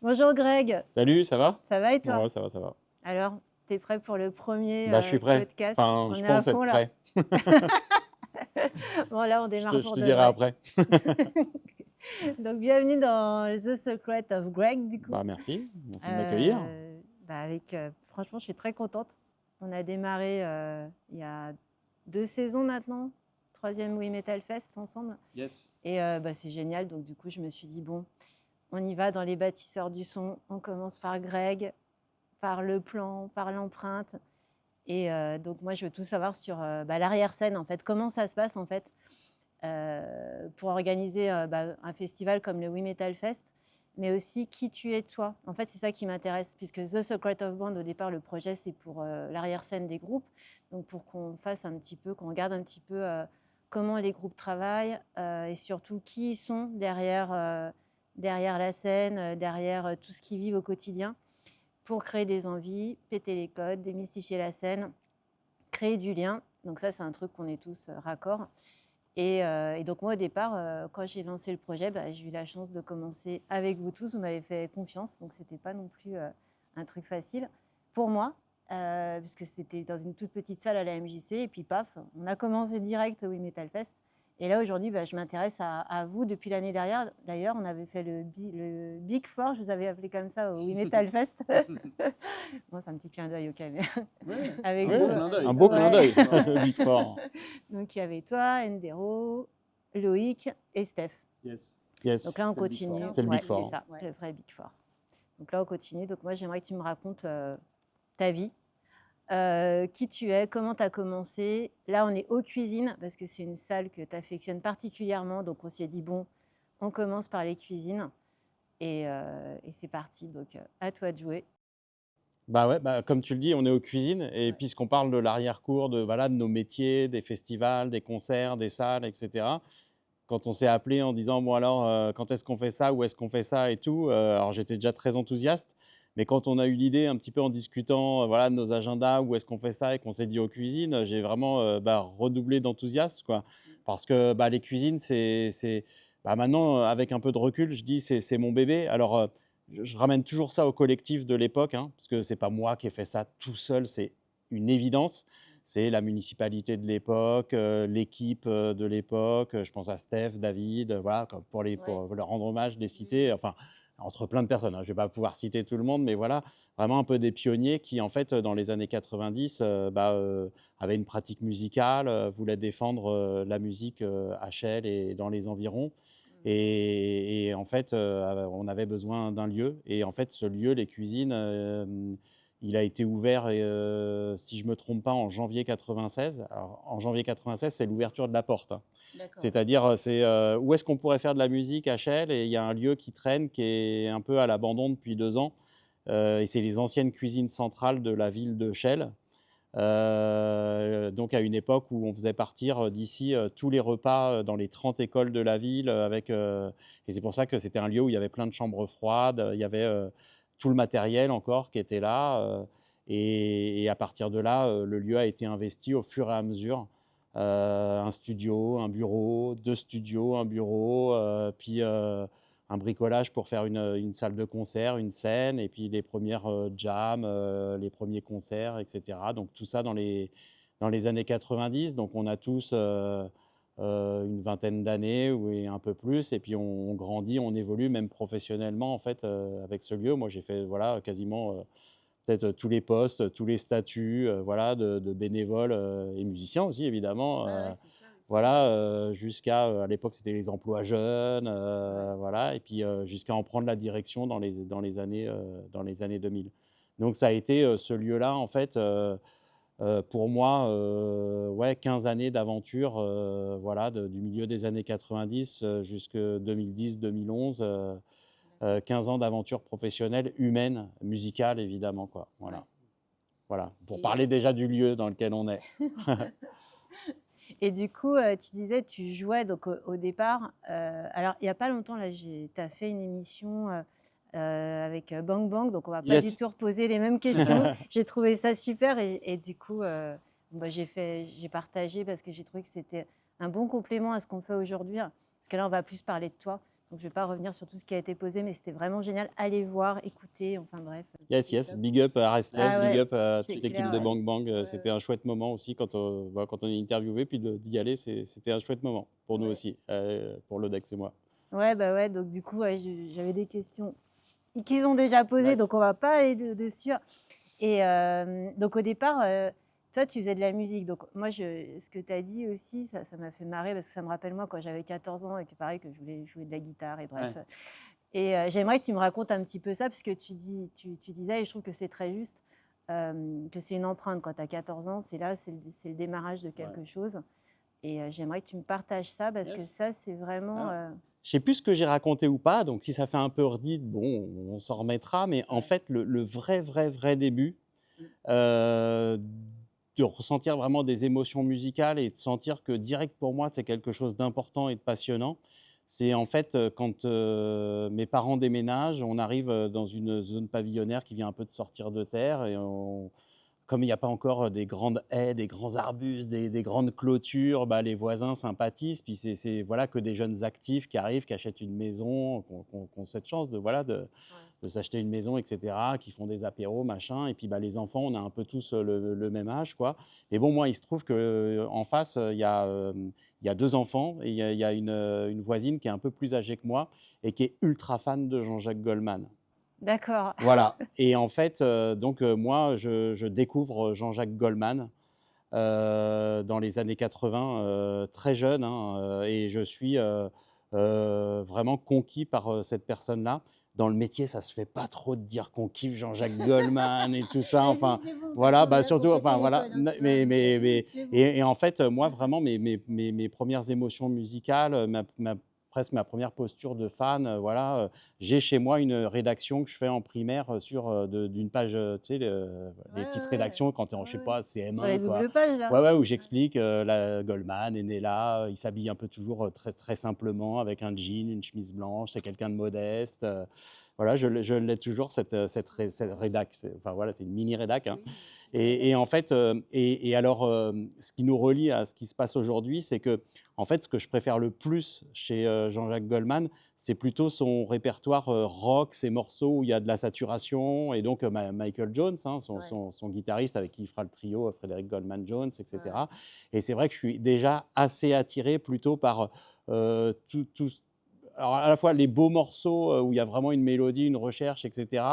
Bonjour Greg, Salut, ça va? ça va et toi? Ouais, ça va, ça va. Alors, t'es prêt pour le premier Bah, je suis prêt. podcast? Enfin, On je est à pense être fond là. prêt. Bon, là, on Je démarre te, je pour te de dirai vrai. après. Donc, bienvenue dans The Secret of Greg, du coup. Bah, merci. Merci de m'accueillir. Franchement, je suis très contente. On a démarré il y a 2 saisons maintenant, troisième We Metal Fest ensemble. Yes. Et c'est génial. Donc, du coup, je me suis dit, bon, on y va dans les bâtisseurs du son. On commence par Greg, par le plan, par l'empreinte. Et donc, moi, je veux tout savoir sur l'arrière-scène, en fait. Comment ça se passe, en fait, pour organiser un festival comme le We Metal Fest, mais aussi qui tu es, toi. En fait, c'est ça qui m'intéresse, puisque The Secret of Band, au départ, le projet, c'est pour l'arrière-scène des groupes. Donc, pour qu'on fasse un petit peu, qu'on regarde un petit peu comment les groupes travaillent et surtout qui ils sont derrière, derrière la scène, derrière tout ce qu'ils vivent au quotidien, pour créer des envies, péter les codes, démystifier la scène, créer du lien. Donc ça, c'est un truc qu'on est tous raccord. Et donc moi, au départ, quand j'ai lancé le projet, j'ai eu la chance de commencer avec vous tous. Vous m'avez fait confiance, donc c'était pas non plus un truc facile pour moi, puisque c'était dans une toute petite salle à la MJC. Et puis paf, on a commencé direct au We Metal Fest. Et là, aujourd'hui, je m'intéresse à vous depuis l'année dernière. D'ailleurs, on avait fait le Big Four, je vous avais appelé comme ça, au We Metal Fest. Bon, c'est un petit clin d'œil au caméra. Ouais, Avec Ouais, vous. un beau clin d'œil, Ouais. le Big Four. Donc, il y avait toi, Endero, Loïc et Steph. Yes. Yes. Donc là, on C'est le Big continue. Four. C'est le Big Ouais, Four. c'est ça, Ouais. le vrai Big Four. Donc là, on continue. Donc moi, j'aimerais que tu me racontes ta vie, qui tu es, comment tu as commencé. Là, on est aux cuisines parce que c'est une salle que tu affectionnes particulièrement. Donc on s'est dit, bon, on commence par les cuisines. Et c'est parti. Donc à toi de jouer. Bah ouais, comme tu le dis, on est aux cuisines. Et Ouais. puisqu'on parle de l'arrière-cour, de nos métiers, des festivals, des concerts, des salles, etc. Quand on s'est appelé en disant, bon alors, quand est-ce qu'on fait ça, où est-ce qu'on fait ça et tout, alors j'étais déjà très enthousiaste. Mais quand on a eu l'idée, un petit peu en discutant de nos agendas, où est-ce qu'on fait ça, et qu'on s'est dit aux cuisines, j'ai vraiment redoublé d'enthousiasme, quoi. Parce que les cuisines, maintenant, avec un peu de recul, je dis c'est mon bébé. Alors, je ramène toujours ça au collectif de l'époque, hein, parce que c'est pas moi qui ai fait ça tout seul, c'est une évidence. C'est la municipalité de l'époque, l'équipe de l'époque. Je pense à Steph, David, voilà, pour leur rendre hommage, les citer. Enfin, entre plein de personnes, hein. Je ne vais pas pouvoir citer tout le monde, mais voilà, vraiment un peu des pionniers qui, en fait, dans les années 90, avaient une pratique musicale, voulaient défendre la musique à Chelles et dans les environs. Et en fait, on avait besoin d'un lieu. Et en fait, ce lieu, les cuisines, il a été ouvert, si je ne me trompe pas, en janvier 96. Alors, en janvier 96, c'est l'ouverture de la porte, hein. C'est-à-dire, c'est où est-ce qu'on pourrait faire de la musique à Chelles? Et il y a un lieu qui traîne, qui est un peu à l'abandon depuis 2 ans. Et c'est les anciennes cuisines centrales de la ville de Chelles. Donc à une époque où on faisait partir d'ici tous les repas dans les 30 écoles de la ville et c'est pour ça que c'était un lieu où il y avait plein de chambres froides, il y avait tout le matériel encore qui était là et à partir de là le lieu a été investi au fur et à mesure. Un studio, un bureau, 2 studios, un bureau, puis un bricolage pour faire une salle de concert, une scène, et puis les premières jams, les premiers concerts, etc. Donc tout ça dans les années 90. Donc on a tous une vingtaine d'années ou un peu plus, et puis on grandit, on évolue même professionnellement en fait avec ce lieu. Moi j'ai fait quasiment peut-être tous les postes, tous les statuts, de bénévoles et musiciens aussi évidemment. C'est ça aussi. Jusqu'à, à l'époque, c'était les emplois jeunes, et puis jusqu'à en prendre la direction dans les années 2000. Donc ça a été ce lieu-là, en fait, pour moi, 15 années d'aventure, du milieu des années 90 jusqu'à 2010-2011, 15 ans d'aventure professionnelle, humaine, musicale, évidemment, quoi. Voilà. Ouais. Voilà, pour Et parler déjà du lieu dans lequel on est. Et du coup, tu disais, tu jouais donc au départ. Alors, il n'y a pas longtemps, là, tu as fait une émission avec Bang Bang, donc on ne va pas du Yes. tout reposer les mêmes questions. J'ai trouvé ça super et du coup, j'ai partagé parce que j'ai trouvé que c'était un bon complément à ce qu'on fait aujourd'hui. Parce que là, on va plus parler de toi. Donc, je ne vais pas revenir sur tout ce qui a été posé, mais c'était vraiment génial. Allez voir, écouter, enfin bref, Yes, c'était yes. top. Big up à Restless, Ah big ouais, up à c'est toute l'équipe clair, de ouais. Bang Bang. Ouais, C'était ouais. un chouette moment aussi quand on est interviewé, puis d'y aller, c'était un chouette moment pour nous Ouais. aussi, pour l'Odex et moi. Ouais, bah ouais, donc du coup, ouais, j'avais des questions qu'ils ont déjà posées, Ouais. donc on va pas aller dessus. Et donc au départ, toi, tu faisais de la musique. Donc moi, ce que tu as dit aussi, ça m'a fait marrer parce que ça me rappelle moi quand j'avais 14 ans et que pareil, que je voulais jouer de la guitare et bref. Ouais. Et j'aimerais que tu me racontes un petit peu ça parce que tu disais, et je trouve que c'est très juste, que c'est une empreinte quand tu as 14 ans, c'est là, c'est le démarrage de quelque chose. Et j'aimerais que tu me partages ça parce que Yes. ça, c'est vraiment... Je sais plus ce que j'ai raconté ou pas, donc si ça fait un peu redite, bon, on s'en remettra, mais en fait, le vrai début, de ressentir vraiment des émotions musicales et de sentir que direct pour moi, c'est quelque chose d'important et de passionnant, c'est en fait quand mes parents déménagent, on arrive dans une zone pavillonnaire qui vient un peu de sortir de terre et comme il n'y a pas encore des grandes haies, des grands arbustes, des grandes clôtures, bah, les voisins sympathisent. Puis c'est voilà, que des jeunes actifs qui arrivent, qui achètent une maison, qui ont cette chance de, voilà, de s'acheter une maison, etc., qui font des apéros, machin. Et puis bah, les enfants, on a un peu tous le même âge, quoi. Et bon, moi, il se trouve qu'en face, il y a deux enfants et il y a une voisine qui est un peu plus âgée que moi et qui est ultra fan de Jean-Jacques Goldman. D'accord. Voilà. Et en fait, moi, je découvre Jean-Jacques Goldman dans les années 80, très jeune, hein, et je suis vraiment conquis par cette personne-là. Dans le métier, ça se fait pas trop de dire qu'on kiffe Jean-Jacques Goldman et tout ça. Enfin, Vas-y, c'est bon, de toute voilà, façon, on est bah là pour surtout, péter enfin les voilà, codes, hein, tu vois, c'est bon. et en fait, moi vraiment, mes premières émotions musicales, presque ma première posture de fan, voilà, j'ai chez moi une rédaction que je fais en primaire sur d'une page, tu sais, les petites rédactions quand tu es en, je sais pas, Sur les CM1, quoi. doubles pages, là. Ouais, ouais, où j'explique, la Goldman est né là, il s'habille un peu toujours très, très simplement avec un jean, une chemise blanche, c'est quelqu'un de modeste. Voilà, je l'ai toujours, cette rédac. Enfin voilà, c'est une mini rédac, hein. Et en fait, et alors, ce qui nous relie à ce qui se passe aujourd'hui, c'est que, en fait, ce que je préfère le plus chez Jean-Jacques Goldman, c'est plutôt son répertoire rock, ses morceaux où il y a de la saturation, et donc Michael Jones, hein, son guitariste avec qui il fera le trio, Frédéric Goldman Jones, etc. Et c'est vrai que je suis déjà assez attiré plutôt par tout. Alors à la fois les beaux morceaux où il y a vraiment une mélodie, une recherche, etc.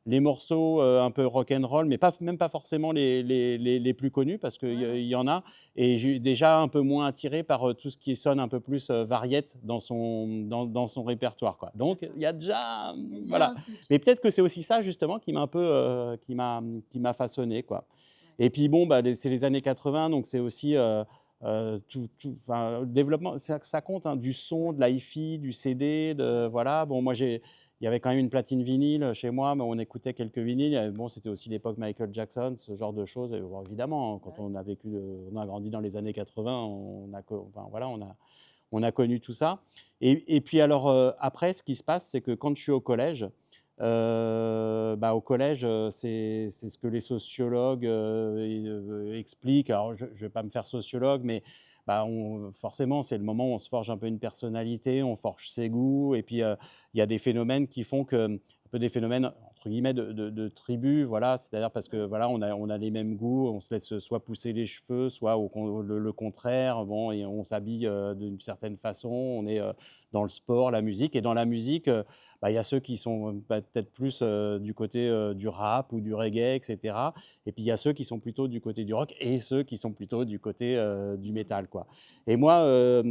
Les morceaux un peu rock and roll, mais même pas forcément les plus connus, parce qu'il y en a. Et je suis déjà un peu moins attiré par tout ce qui sonne un peu plus variette dans son répertoire, quoi. Donc il y a déjà, voilà. Mais peut-être que c'est aussi ça justement qui m'a un peu qui m'a façonné, quoi. Et puis bon, bah, c'est les années 80, donc c'est aussi le développement, ça compte, hein, du son, de hi-fi, du CD, voilà. Bon, moi, il y avait quand même une platine vinyle chez moi, mais on écoutait quelques vinyles. Bon, c'était aussi l'époque Michael Jackson, ce genre de choses. Et bon, évidemment, hein, quand on a vécu, on a grandi dans les années 80, voilà, on a connu tout ça. Et puis alors, après, ce qui se passe, c'est que quand je suis au collège, au collège, c'est ce que les sociologues expliquent. Alors, je ne vais pas me faire sociologue, mais bah, forcément, c'est le moment où on se forge un peu une personnalité, on forge ses goûts, et puis il y a des phénomènes qui font que, un peu des phénomènes entre guillemets de tribu, voilà, c'est-à-dire parce que voilà, on a les mêmes goûts, on se laisse soit pousser les cheveux, soit le contraire, bon, et on s'habille d'une certaine façon, on est dans le sport, la musique, et dans la musique, bah, y a ceux qui sont peut-être plus du côté du rap ou du reggae, etc. Et puis il y a ceux qui sont plutôt du côté du rock et ceux qui sont plutôt du côté du métal, quoi. Et moi,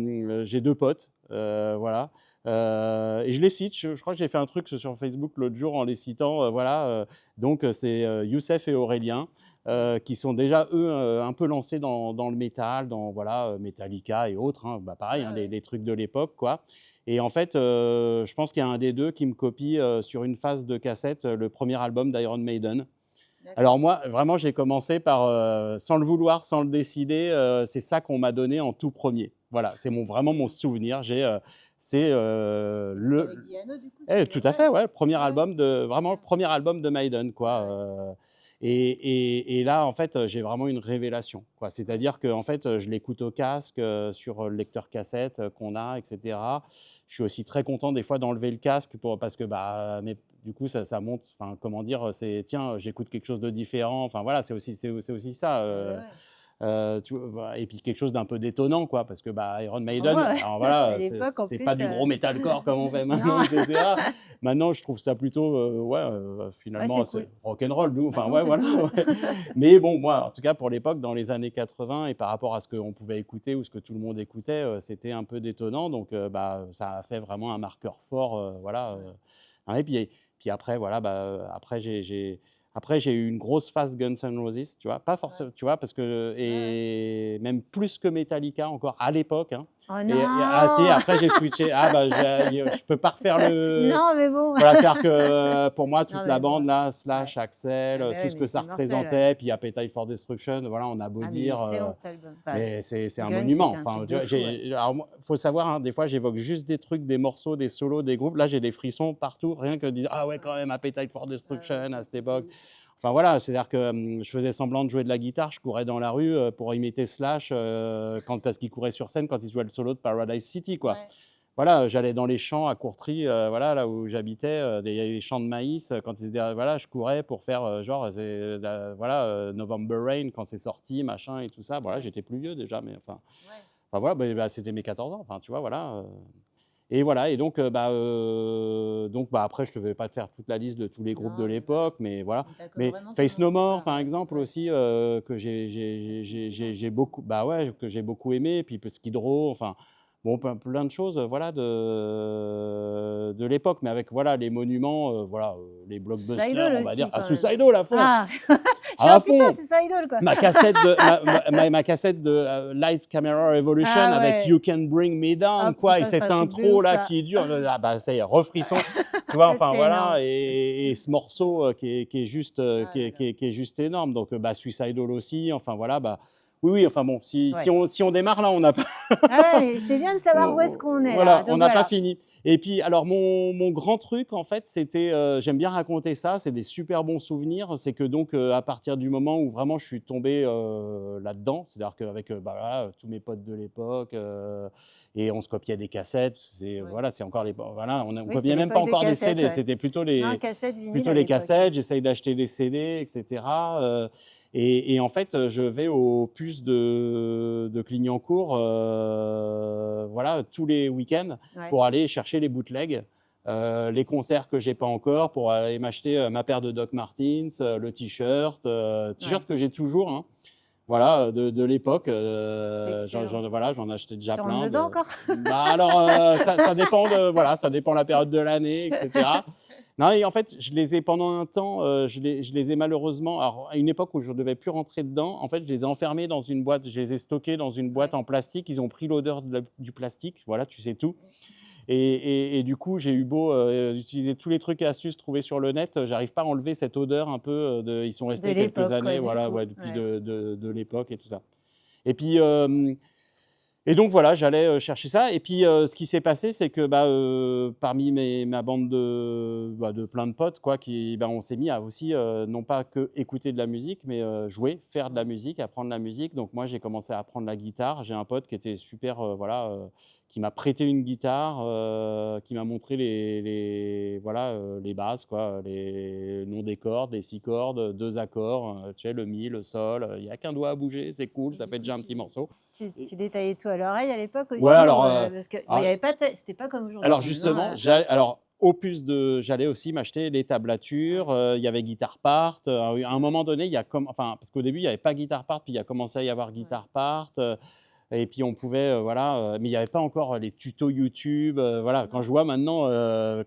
j'ai deux potes, voilà. Et je les cite, je crois que j'ai fait un truc sur Facebook l'autre jour en les citant, voilà. Donc c'est Youssef et Aurélien. Qui sont déjà, eux, un peu lancés dans le métal, dans voilà, Metallica et autres, hein, bah, pareil, hein, les trucs de l'époque, quoi. Et en fait, je pense qu'il y a un des deux qui me copie sur une phase de cassette le premier album d'Iron Maiden. Alors moi, vraiment, j'ai commencé par, sans le vouloir, sans le décider, c'est ça qu'on m'a donné en tout premier. Voilà, c'est vraiment mon souvenir. C'est Avec Diano, du coup, tout à fait, ouais, le premier album de Maiden, quoi. Et là, en fait, j'ai vraiment une révélation, quoi. C'est-à-dire que, en fait, je l'écoute au casque, sur le lecteur cassette qu'on a, etc. Je suis aussi très content des fois d'enlever le casque parce que bah, du coup, ça monte. Enfin, comment dire, c'est tiens, j'écoute quelque chose de différent. Enfin voilà, c'est aussi ça. Ouais. Et puis quelque chose d'un peu détonnant, quoi, parce que bah, Iron Ça envoie, Maiden, ouais. alors À voilà, l'époque, en c'est pas plus, du gros metalcore comme on fait maintenant, non, etc. Maintenant, je trouve ça plutôt, ouais, ouais, finalement, c'est c'est cool. rock'n'roll, enfin, Maintenant, ouais, c'est voilà. cool. Ouais. Mais bon, moi, en tout cas, pour l'époque, dans les années 80, et par rapport à ce qu'on pouvait écouter ou ce que tout le monde écoutait, c'était un peu détonnant. Donc, bah, ça a fait vraiment un marqueur fort, voilà. Hein, et puis après, voilà, bah, après, j'ai eu une grosse phase Guns N' Roses, tu vois, pas Ouais. forcément, tu vois, parce que, Ouais, ouais. et même plus que Metallica encore à l'époque, hein. Oh Ah si, non! après j'ai switché. Ah bah, je peux pas refaire le. Non, mais bon. Voilà, c'est-à-dire que pour moi, Non, toute la mais bon. bande là, Ouais. Slash, Axel, Ah bah tout ouais, ce mais que ça c'est mortel, ouais. représentait, puis Appetite for Destruction, voilà, on a beau Ah, mais il est dire, excellent cet album. Enfin, mais c'est un Gun, monument. c'était un Enfin, truc tu de vois, fou, ouais. alors, faut savoir, hein, des fois, j'évoque juste des trucs, des morceaux, des solos, des groupes. Là, j'ai des frissons partout, rien que de dire, ah ouais, quand même, Appetite for Destruction Ouais, à ça, cette c'était époque. ouf. Enfin voilà, c'est-à-dire que je faisais semblant de jouer de la guitare, je courais dans la rue pour imiter Slash parce qu'il courait sur scène quand il jouait le solo de Paradise City, quoi. Ouais. Voilà, j'allais dans les champs à Courtry, voilà, là où j'habitais, il y avait des champs de maïs. Quand ils étaient, voilà, je courais pour faire genre, voilà, November Rain quand c'est sorti, machin et tout ça. Voilà, Ouais. j'étais plus vieux déjà, mais Ouais. voilà, bah, c'était mes 14 ans, enfin, tu vois, voilà. Et voilà, et donc, après, je ne devais pas te faire toute la liste de tous les groupes de Non, mais voilà. l'époque, mais voilà. Mais tu Mais vraiment Face No commencé More, par, par exemple, ouais. aussi, que Ah, c'était excellent j'ai aussi. beaucoup, bah ouais, que j'ai beaucoup aimé, et puis Skid Row, enfin, bon, plein de choses, voilà, de l'époque, mais avec, voilà, les monuments, voilà, les blockbusters, Suicidal on va dire, aussi, à quand même. Suicidal à fond, Ah! Je fais: à «Oh putain, fond. c'est Suicidal, quoi!» Ma cassette de Lights Camera Revolution Ah avec ouais. You Can Bring Me Oh Down, quoi, et putain, c'est cette un truc de intro ouf, là ça. qui dure, ah bah ça y est, refrisson, tu vois, Ça, enfin c'était voilà, énorme. et ce morceau qui est juste, Ah là là. qui est juste énorme. Donc bah, Suicidal aussi, enfin voilà, bah oui, enfin bon, Ouais. si on démarre là, on n'a pas. Ah ouais, mais c'est bien de savoir où est-ce qu'on est là, Voilà, on donc n'a pas voilà. fini. Et puis, alors, mon grand truc, en fait, c'était, j'aime bien raconter ça, c'est des super bons souvenirs. C'est que donc, à partir du moment où vraiment je suis tombé là-dedans, c'est-à-dire qu'avec bah, voilà, tous mes potes de l'époque, et on se copiait des cassettes, Ouais. voilà, c'est encore les. Voilà, on Oui, c'est copiait même pas l'époque des encore des cassettes, CD, ouais. c'était Non, cassette, vinyle plutôt à les l'époque, hein. cassettes, j'essaye d'acheter des CD, etc. Et en fait, je vais aux puces de Clignancourt, voilà, tous les week-ends Ouais. pour aller chercher les bootlegs, les concerts que j'ai pas encore, pour aller m'acheter ma paire de Doc Martens, le t-shirt, Ouais. que j'ai toujours, hein, voilà, de l'époque. C'est excellent. Voilà, j'en achetais déjà Tu rentres plein. dedans encore? Bah alors, ça dépend voilà, ça dépend de la période de l'année, etc. Non, et en fait, je les ai pendant un temps, je les ai malheureusement, alors à une époque où je ne devais plus rentrer dedans, en fait, je les ai enfermés dans une boîte, je les ai stockés dans une boîte Ouais. en plastique. Ils ont pris l'odeur du plastique, voilà, tu sais tout. Et du coup, j'ai eu beau utiliser tous les trucs et astuces trouvés sur le net, j'arrive pas à enlever cette odeur un peu ils sont De restés quelques l'époque, quoi, années, du voilà, coup. ouais, depuis Ouais. de l'époque et tout ça. Et puis, et donc voilà, j'allais chercher ça. Et puis, ce qui s'est passé, c'est que bah, parmi ma bande de plein de potes, quoi, bah, on s'est mis à aussi, non pas que écouter de la musique, mais jouer, faire de la Ouais. musique, apprendre la musique. Donc moi, j'ai commencé à apprendre la guitare. J'ai un pote qui était super, voilà, qui m'a prêté une guitare, qui m'a montré voilà, les bases, quoi, les noms des cordes, les 6 cordes, 2 accords, tu sais, le mi, le sol. Il n'y a qu'un doigt à bouger, c'est cool, Et ça du fait coup, déjà un petit morceau. tu détaillais tout à l'oreille à l'époque Ouais, aussi, ou alors, parce que bon, il y alors avait pas c'était pas comme aujourd'hui alors quand même, justement, hein, alors j'allais aussi m'acheter les tablatures, ouais. il y avait Guitar Part, à un moment donné, il y a comme enfin, parce qu'au début, il y avait pas Guitar Part, puis il y a commencé à y avoir Ouais. Guitar Part, et puis on pouvait, voilà, mais il y avait pas encore les tutos YouTube, voilà. Quand Non. je vois maintenant,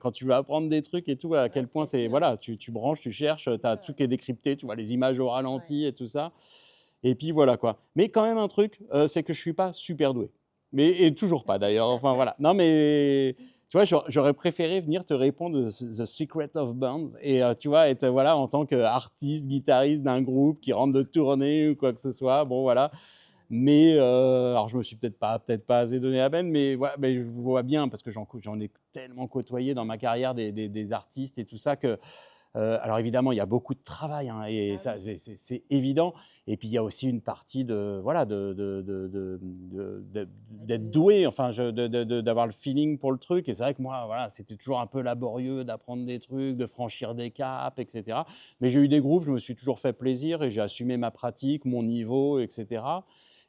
quand tu veux apprendre des trucs et tout, à Ouais, quel point c'est c'est sûr. voilà, tu branches, tu cherches, C'est tu as ça, tout ouais. qui est décrypté, tu vois les images au Ouais. ralenti et tout ça, et puis voilà, quoi. Mais quand même un truc, c'est que je suis pas super doué. Mais et toujours pas d'ailleurs, enfin voilà. Non mais tu vois, j'aurais préféré venir te répondre The Secret of Bands et tu vois, être voilà, en tant qu'artiste, guitariste d'un groupe qui rentre de tournée ou quoi que ce soit, bon voilà. Mais alors je me suis peut-être pas assez donné la peine, mais voilà, mais je vois bien parce que j'en ai tellement côtoyé dans ma carrière des artistes et tout ça que Alors évidemment, il y a beaucoup de travail, hein, et Ah ça, oui. c'est évident. Et puis il y a aussi une partie de, voilà, Bah, d'être de doué, enfin, d'avoir le feeling pour le truc. Et c'est vrai que moi, voilà, c'était toujours un peu laborieux d'apprendre des trucs, de franchir des caps, etc. Mais j'ai eu des groupes, je me suis toujours fait plaisir et j'ai assumé ma pratique, mon niveau, etc.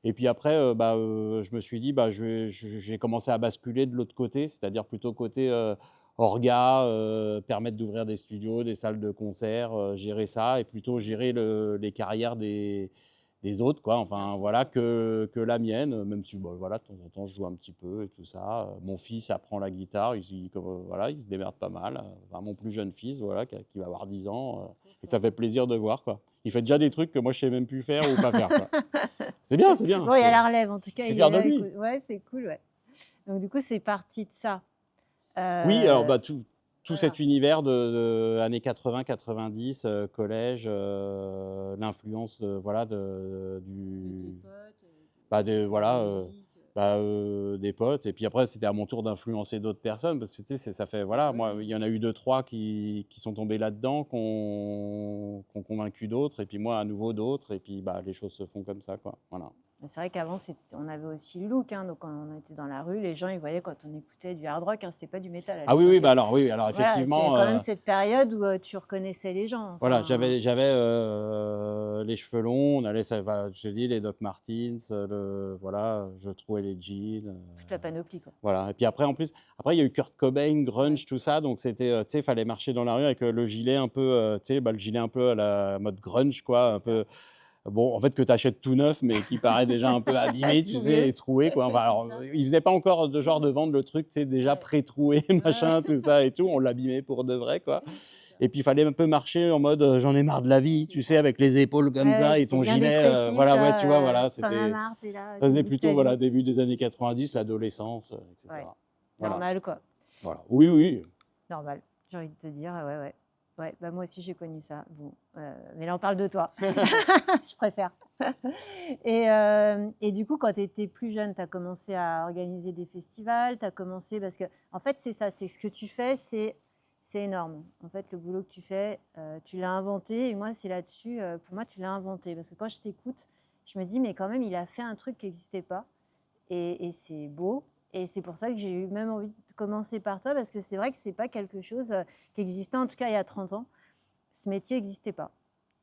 Et puis après, je me suis dit, j'ai commencé à basculer de l'autre côté, c'est-à-dire plutôt côté orga, permettre d'ouvrir des studios, des salles de concert, gérer ça, et plutôt gérer les carrières des autres, quoi. des Enfin, artistes, voilà, ouais. que la mienne, même si, voilà, de temps en temps, je joue un petit peu et tout ça. Mon fils apprend la guitare, voilà, il se démerde pas mal. Enfin, mon plus jeune fils, voilà, qui va avoir 10 ans, Trop et ça fort. fait plaisir de voir, quoi. Il fait déjà C'est des trucs que moi, je sais même plus faire ou pas faire, quoi. C'est bien, c'est bien. Bon, il y a la relève, en tout Je cas, suis il est fier de là, lui. écoute. Ouais, c'est cool, ouais. Donc du coup, c'est parti de ça. Oui, alors Heu, tout cet voilà. univers de années 80-90, collège, l'influence, voilà, De tes du, potes, de la voilà, musique, des potes. Et puis après, c'était à mon tour d'influencer d'autres personnes, parce que tu sais, ça fait, bah, voilà, moi, oui. il y en a eu deux, trois qui sont tombés là-dedans, qui ont convaincu d'autres, et puis moi, à nouveau d'autres, et puis les choses se font comme ça, quoi. Voilà. C'est vrai qu'avant, on avait aussi le look, hein, donc quand on était dans la rue, les gens, ils voyaient quand on écoutait du hard rock, hein, c'était pas du métal à Ah oui, oui, l'époque, hein. oui, alors Voilà, c'est effectivement. quand même cette période où tu reconnaissais les gens. Voilà, Enfin, les cheveux longs, on allait, voilà, je te dis, les Doc Martens, voilà, je trouvais les jeans, toute la panoplie, quoi. voilà. Et puis après, en plus, après, il y a eu Kurt Cobain, Ouais. grunge, tout ça, donc c'était, tu sais, il fallait marcher dans la rue avec le gilet un peu, tu sais, le gilet un peu à la mode grunge, quoi, C'est un ça. peu, bon, en fait, que tu achètes tout neuf, mais qui paraît déjà un peu abîmé, tu Tout sais, vieux. et troué, quoi. Enfin, C'est alors, ça. ils faisaient pas encore de genre de vendre le truc, tu sais, déjà Ouais. pré-troué, Ouais. machin, tout ça et tout, on l'abîmait pour de vrai, quoi. C'est ça. Et puis, il fallait un peu marcher en mode j'en ai marre de la vie, C'est tu sais, ça. avec les épaules comme Ouais, ça et c'était ton bien gilet. dépressif, Voilà, ouais, tu vois, là, voilà, tu as c'était. marre, tu là, Ça au faisait bout de plutôt, ta voilà, vie. début des années 90, l'adolescence, Ouais, etc. Voilà. normal, quoi. Voilà. Oui, oui. Normal, j'ai envie de te dire, ouais, ouais. Ouais, bah, moi aussi, j'ai connu ça. Bon, mais là, on parle de toi. Je préfère. Et du coup, quand tu étais plus jeune, tu as commencé à organiser des festivals, tu as commencé parce que, en fait, c'est ça, c'est ce que tu fais, c'est énorme. En fait, le boulot que tu fais, tu l'as inventé. Et moi, c'est là-dessus, pour moi, tu l'as inventé. Parce que quand je t'écoute, je me dis, mais quand même, il a fait un truc qui n'existait pas. Et c'est beau. Et c'est pour ça que j'ai eu même envie de commencer par toi, parce que c'est vrai que c'est pas quelque chose qui existait, en tout cas il y a 30 ans. Ce métier n'existait pas.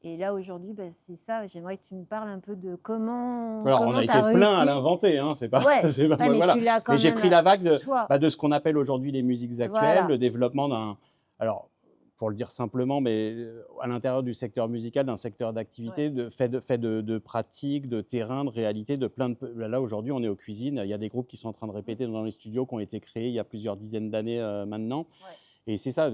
Et là, aujourd'hui, bah, c'est ça. J'aimerais que tu me parles un peu de comment Alors, on a tu as été plein à réussi. l'inventer, hein, c'est pas, Ouais, c'est pas ouais, moi, mais voilà. tu l'as Mais quand j'ai même, pris la vague toi. de ce qu'on appelle aujourd'hui les musiques actuelles, Voilà. le développement d'un. Alors, pour le dire simplement, mais à l'intérieur du secteur musical, d'un secteur Ouais. d'activité, de pratiques, de terrain, de réalité, de plein de. Là, aujourd'hui, on est aux cuisines. Il y a des groupes qui sont en train de Mm. répéter dans les studios, qui ont été créés il y a plusieurs dizaines d'années maintenant. Ouais. Et c'est ça,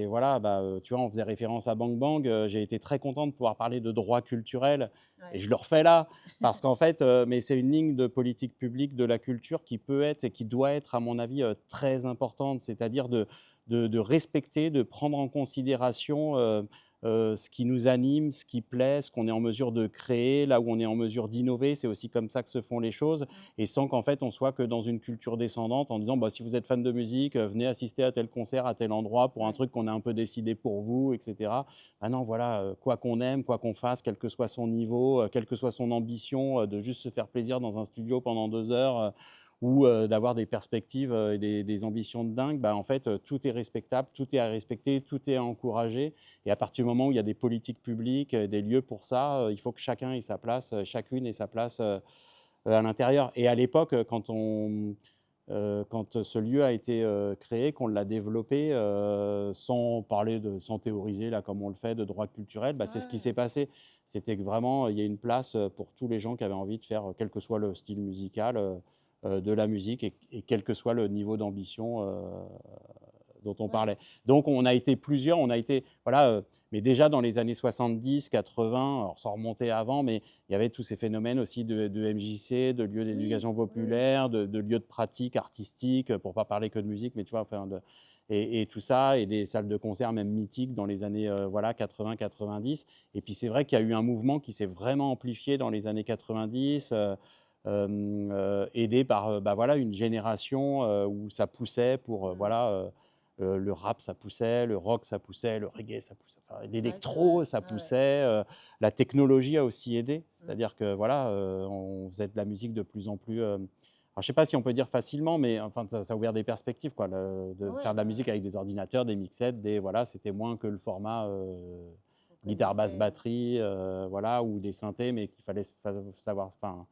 voilà, tu vois, on faisait référence à Bang Bang. J'ai été très content de pouvoir parler de droit culturel, et Ouais. je le refais là, parce qu'en fait, mais c'est une ligne de politique publique de la culture qui peut être et qui doit être, à mon avis, très importante, c'est-à-dire de respecter, de prendre en considération ce qui nous anime, ce qui plaît, ce qu'on est en mesure de créer, là où on est en mesure d'innover. C'est aussi comme ça que se font les choses, Mm. et sans qu'en fait on soit que dans une culture descendante en disant si vous êtes fan de musique, venez assister à tel concert à tel endroit pour un Ouais. truc qu'on a un peu décidé pour vous, etc. Ah non, voilà, quoi qu'on aime, quoi qu'on fasse, quel que soit son niveau, quelle que soit son ambition, de juste se faire plaisir dans un studio pendant 2 heures, ou d'avoir des perspectives et des ambitions de dingue, en fait, tout est respectable, tout est à respecter, tout est à encourager. Et à partir du moment où il y a des politiques publiques, des lieux pour ça, il faut que chacun ait sa place, chacune ait sa place à l'intérieur. Et à l'époque, quand ce lieu a été créé, qu'on l'a développé, sans théoriser là comme on le fait de droit culturel, c'est ce qui Ouais. s'est passé. C'était que vraiment il y a une place pour tous les gens qui avaient envie de faire, quel que soit le style musical, de la musique, et quel que soit le niveau d'ambition dont on Ouais. parlait. Donc on a été plusieurs, voilà, mais déjà dans les années 70, 80, alors sans remonter avant, mais il y avait tous ces phénomènes aussi de MJC, de lieux Oui, d'éducation oui, oui. populaire, de lieux de pratique artistique, pour ne pas parler que de musique, mais tu vois, enfin, et tout ça, et des salles de concert même mythiques dans les années voilà, 80-90. Et puis c'est vrai qu'il y a eu un mouvement qui s'est vraiment amplifié dans les années 90, aidé par voilà, une génération où ça poussait pour Mm. voilà, Le rap, ça poussait, le rock, ça poussait, le reggae, ça poussait, enfin, Ouais, c'est l'électro, vrai. ça Ouais, ouais. poussait. La technologie a aussi aidé. Mmh. C'est-à-dire que voilà, on faisait de la musique de plus en plus. Alors, je ne sais pas si on peut dire facilement, mais enfin, ça a ouvert des perspectives, quoi, de Ouais, faire de la bah, musique avec des ordinateurs, des mixettes, voilà, c'était moins que le format on guitare, basse, connaissait. batterie, voilà, ou des synthés, mais qu'il fallait savoir, enfin,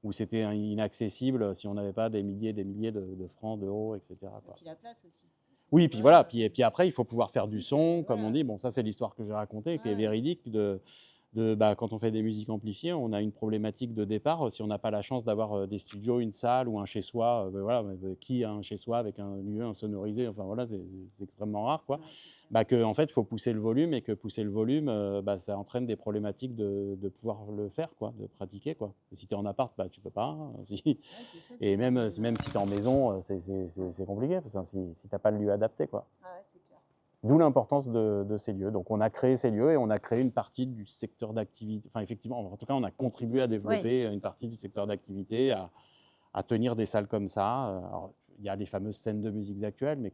où c'était inaccessible si on n'avait pas des milliers de francs, d'euros, etc., Et quoi. puis la place aussi. Parce que Oui, des puis fois, voilà, puis après, il faut pouvoir faire du musique, son, comme on voilà. dit. Bon, ça, c'est l'histoire que j'ai racontée, qui est Ouais. véridique, quand on fait des musiques amplifiées, on a une problématique de départ. Si on n'a pas la chance d'avoir des studios, une salle ou un chez-soi, voilà, qui a un chez-soi avec un lieu insonorisé, enfin voilà, c'est extrêmement rare, quoi. Ouais, c'est clair. En fait, il faut pousser le volume et que pousser le volume, ça entraîne des problématiques de pouvoir le faire, quoi, de pratiquer, quoi. Et si tu es en appart, tu peux pas, hein. Ouais, c'est ça, c'est Et quand même, même. même si tu es en maison, c'est compliqué, parce que si tu n'as pas le lieu adapté, quoi. Ah ouais, c'est clair. D'où l'importance de ces lieux. Donc, on a créé ces lieux et on a créé une partie du secteur d'activité. Enfin, effectivement, en tout cas, on a contribué à Oui, développer une partie du secteur d'activité, à tenir des salles comme ça. Alors, il y a les fameuses scènes de musiques actuelles, mais Mm.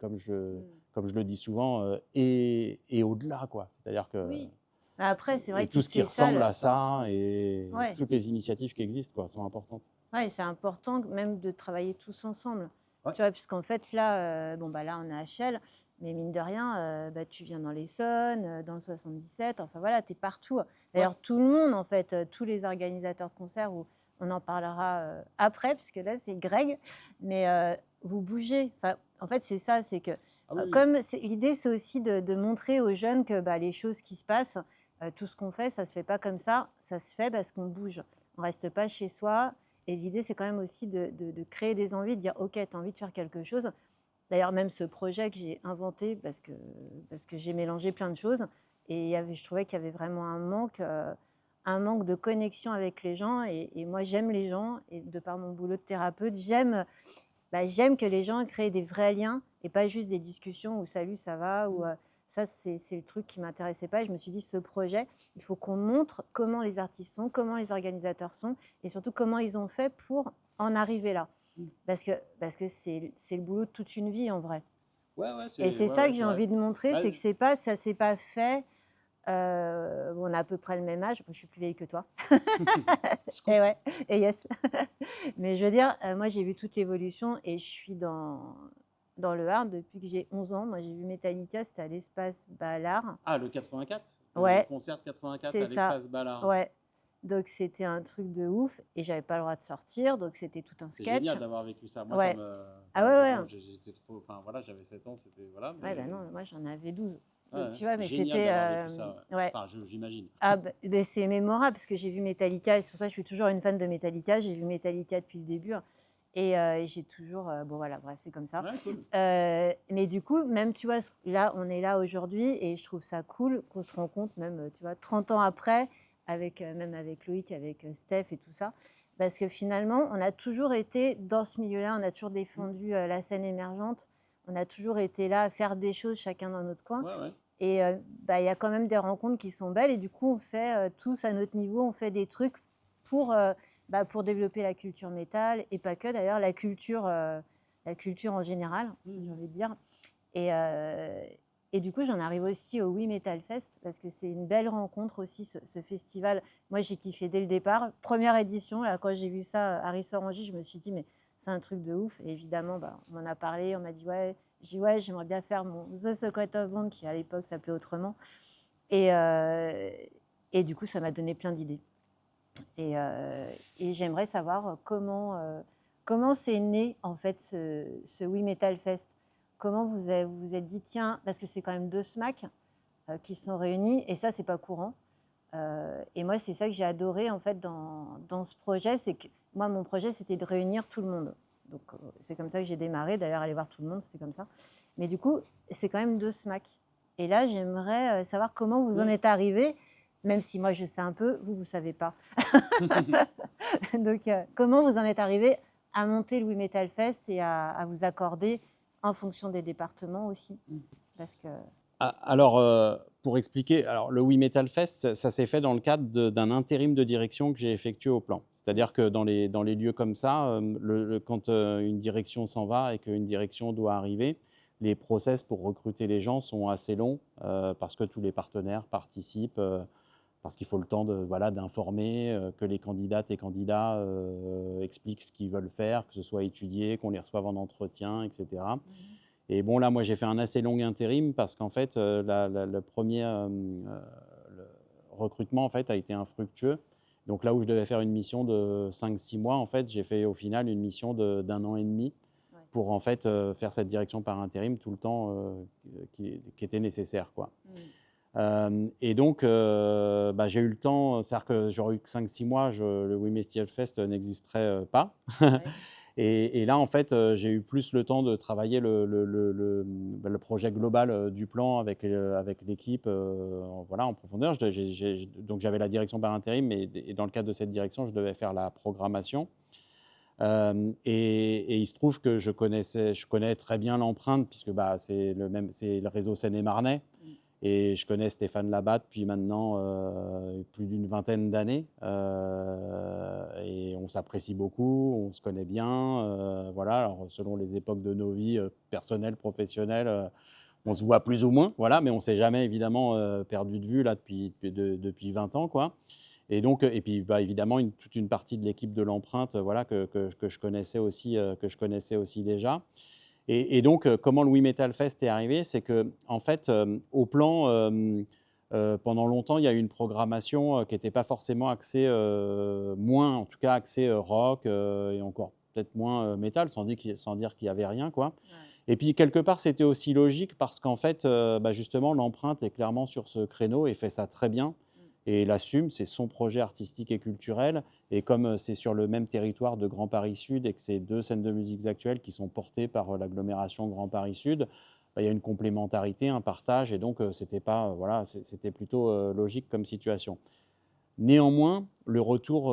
comme je le dis souvent, et au-delà, quoi. C'est-à-dire que Oui. Après, c'est vrai et que tout toutes ce qui ces ressemble salles, à ça et ouais, toutes les initiatives qui existent, quoi, sont importantes. ouais, c'est important même de travailler tous ensemble. Ouais. Tu vois, puisqu'en fait, là, bon, bah, là, on est à Chelles, mais mine de rien, bah, tu viens dans l'Essonne, dans le 77, enfin voilà, tu es partout. D'ailleurs, tout le monde, en fait, tous les organisateurs de concerts, on en parlera après, parce que là, c'est Greg, mais vous bougez. Enfin, en fait, c'est ça, c'est que Ah oui, oui. comme l'idée, c'est aussi de montrer aux jeunes que bah, les choses qui se passent, tout ce qu'on fait, ça se fait pas comme ça se fait parce qu'on bouge. On reste pas chez soi. Et l'idée, c'est quand même aussi de créer des envies, de dire, OK, tu as envie de faire quelque chose. D'ailleurs, même ce projet que j'ai inventé, parce que j'ai mélangé plein de choses, et je trouvais qu'il y avait vraiment un manque de connexion avec les gens. Et moi, j'aime les gens, et de par mon boulot de thérapeute, j'aime que les gens créent des vrais liens, et pas juste des discussions où salut, ça va, ou ça, c'est le truc qui m'intéressait pas. Et je me suis dit, ce projet, il faut qu'on montre comment les artistes sont, comment les organisateurs sont, et surtout comment ils ont fait pour en arriver là. Parce que c'est le boulot de toute une vie, en vrai. Ouais, ouais, Et c'est ça que j'ai vrai. envie de montrer, Ouais. c'est que ça s'est pas fait. On a à peu près le même âge. Moi, je suis plus vieille que toi. Et ouais, et yes. Mais je veux dire, moi, j'ai vu toute l'évolution, et je suis dans le hard depuis que j'ai 11 ans. Moi, j'ai vu Metallica, c'était à l'Espace Ballard. Ah, le 84? Ouais, Le concert de 84 c'est à ça. l'Espace Ballard. Ouais. Donc, c'était un truc de ouf, et j'avais pas le droit de sortir, donc c'était tout un C'est sketch. génial d'avoir vécu ça. Moi, Ouais. ça me. Ah ouais, ouais. J'étais trop. Enfin, voilà, j'avais 7 ans, c'était. Voilà. Ouais, Mais... bah non, moi, j'en avais 12. Ouais, Donc, tu vois, mais génial c'était. d'avoir vécu ça. Ouais. Enfin, j'imagine. Ah, bah, c'est mémorable, parce que j'ai vu Metallica, et c'est pour ça que je suis toujours une fan de Metallica. J'ai vu Metallica depuis le début, et j'ai toujours. Bon, voilà, bref, c'est comme ça. Ouais, cool. Mais du coup, même, tu vois, là, on est là aujourd'hui, et je trouve ça cool qu'on se rencontre, même, tu vois, 30 ans après, même avec Loïc, avec Steph et tout ça. Parce que finalement, on a toujours été dans ce milieu-là, on a toujours défendu la scène émergente, on a toujours été là à faire des choses chacun dans notre coin. Ouais, ouais. Et il y a quand même des rencontres qui sont belles, et du coup, on fait tous à notre niveau, on fait des trucs pour développer la culture métal, et pas que d'ailleurs, la culture en général, j'ai envie de dire. Et du coup, j'en arrive aussi au We Metal Fest, parce que c'est une belle rencontre aussi, ce festival. Moi, j'ai kiffé dès le départ. Première édition, là, quand j'ai vu ça à Rissorangis, je me suis dit, mais c'est un truc de ouf. Et évidemment, on m'en a parlé, on m'a dit, ouais, j'ai dit, ouais, j'aimerais bien faire mon The Secret of Bond, qui à l'époque s'appelait autrement. Et du coup, ça m'a donné plein d'idées. Et j'aimerais savoir comment c'est né, en fait, ce We Metal Fest. Comment vous vous êtes dit, tiens, parce que c'est quand même 2 SMAC qui sont réunis, et ça, c'est pas courant. Et moi, c'est ça que j'ai adoré, en fait, dans ce projet, c'est que moi, mon projet, c'était de réunir tout le monde. Donc, c'est comme ça que j'ai démarré. D'ailleurs, aller voir tout le monde, c'est comme ça. Mais du coup, c'est quand même 2 SMAC. Et là, j'aimerais savoir comment vous en êtes arrivé, même si moi, je sais un peu, vous ne savez pas. Donc, comment vous en êtes arrivé à monter le We Metal Fest et à vous accorder en fonction des départements aussi, parce que... Alors, pour expliquer, le We Metal Fest, ça s'est fait dans le cadre d'un intérim de direction que j'ai effectué au plan. C'est-à-dire que dans les lieux comme ça, quand une direction s'en va et qu'une direction doit arriver, les process pour recruter les gens sont assez longs parce que tous les partenaires participent, parce qu'il faut le temps d'informer, que les candidates et candidats expliquent ce qu'ils veulent faire, que ce soit étudié, qu'on les reçoive en entretien, etc. Et bon, là, moi, j'ai fait un assez long intérim parce qu'en fait, le premier le recrutement en fait, a été infructueux. Donc là où je devais faire une mission de 5-6 mois, en fait, j'ai fait au final une mission d'1 an et demi pour en fait faire cette direction par intérim tout le temps qui était nécessaire, quoi. Et donc, j'ai eu le temps, c'est-à-dire que j'aurais eu que 5-6 mois, le We Metal Fest n'existerait pas. Ouais. Et là, en fait, j'ai eu plus le temps de travailler le projet global du plan avec l'équipe en profondeur. Donc, j'avais la direction par intérim, et dans le cadre de cette direction, je devais faire la programmation. Et il se trouve que je connais très bien l'empreinte, puisque c'est le réseau Seine-et-Marnais. Et je connais Stéphane Labat depuis maintenant plus d'une vingtaine d'années. Et on s'apprécie beaucoup, on se connaît bien. Voilà. Alors, selon les époques de nos vies personnelles, professionnelles, on se voit plus ou moins, voilà, mais on ne s'est jamais évidemment perdu de vue là, depuis 20 ans, quoi. Et donc, et puis évidemment, toute une partie de l'équipe de l'empreinte que je connaissais aussi déjà. Et donc, comment le We Metal Fest est arrivé, c'est qu'en fait, au plan, pendant longtemps, il y a eu une programmation qui n'était pas forcément axée, moins en tout cas axée rock et encore peut-être moins métal, sans dire qu'il n'y avait rien, quoi. Ouais. Et puis, quelque part, c'était aussi logique parce qu'en fait, justement, l'empreinte est clairement sur ce créneau et fait ça très bien. Et l'assume, c'est son projet artistique et culturel. Et comme c'est sur le même territoire de Grand Paris Sud et que c'est 2 scènes de musique actuelles qui sont portées par l'agglomération Grand Paris Sud, il y a une complémentarité, un partage. Et donc, c'était plutôt logique comme situation. Néanmoins, le retour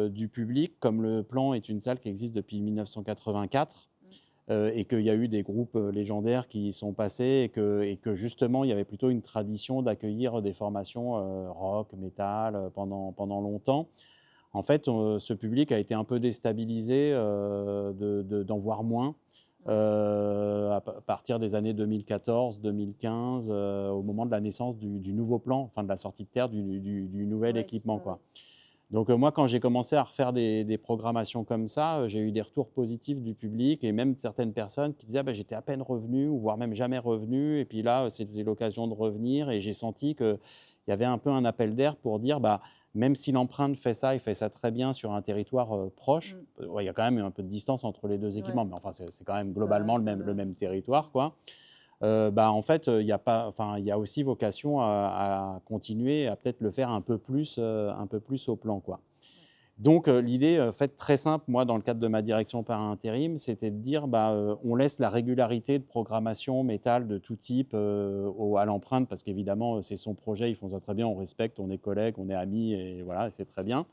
du public, comme le plan est une salle qui existe depuis 1984, et qu'il y a eu des groupes légendaires qui y sont passés et que justement, il y avait plutôt une tradition d'accueillir des formations rock, métal pendant longtemps. En fait, ce public a été un peu déstabilisé d'en voir moins à partir des années 2014-2015, au moment de la naissance du nouveau plan, enfin de la sortie de terre du nouvel équipement, quoi. Donc moi, quand j'ai commencé à refaire des programmations comme ça, j'ai eu des retours positifs du public et même certaines personnes qui disaient j'étais à peine revenu, ou voire même jamais revenu, et puis là, c'était l'occasion de revenir, et j'ai senti qu'il y avait un peu un appel d'air pour dire même si l'empreinte fait ça, il fait ça très bien sur un territoire proche. Il y a quand même un peu de distance entre les deux équipements, mais enfin, c'est quand même globalement le même territoire, quoi. En fait, il y a aussi vocation à continuer, à peut-être le faire un peu plus au plan, quoi. Donc, l'idée, faite très simple, moi, dans le cadre de ma direction par intérim, c'était de dire, on laisse la régularité de programmation métal de tout type à l'empreinte, parce qu'évidemment, c'est son projet, ils font ça très bien, on respecte, on est collègues, on est amis, et voilà, c'est très bien.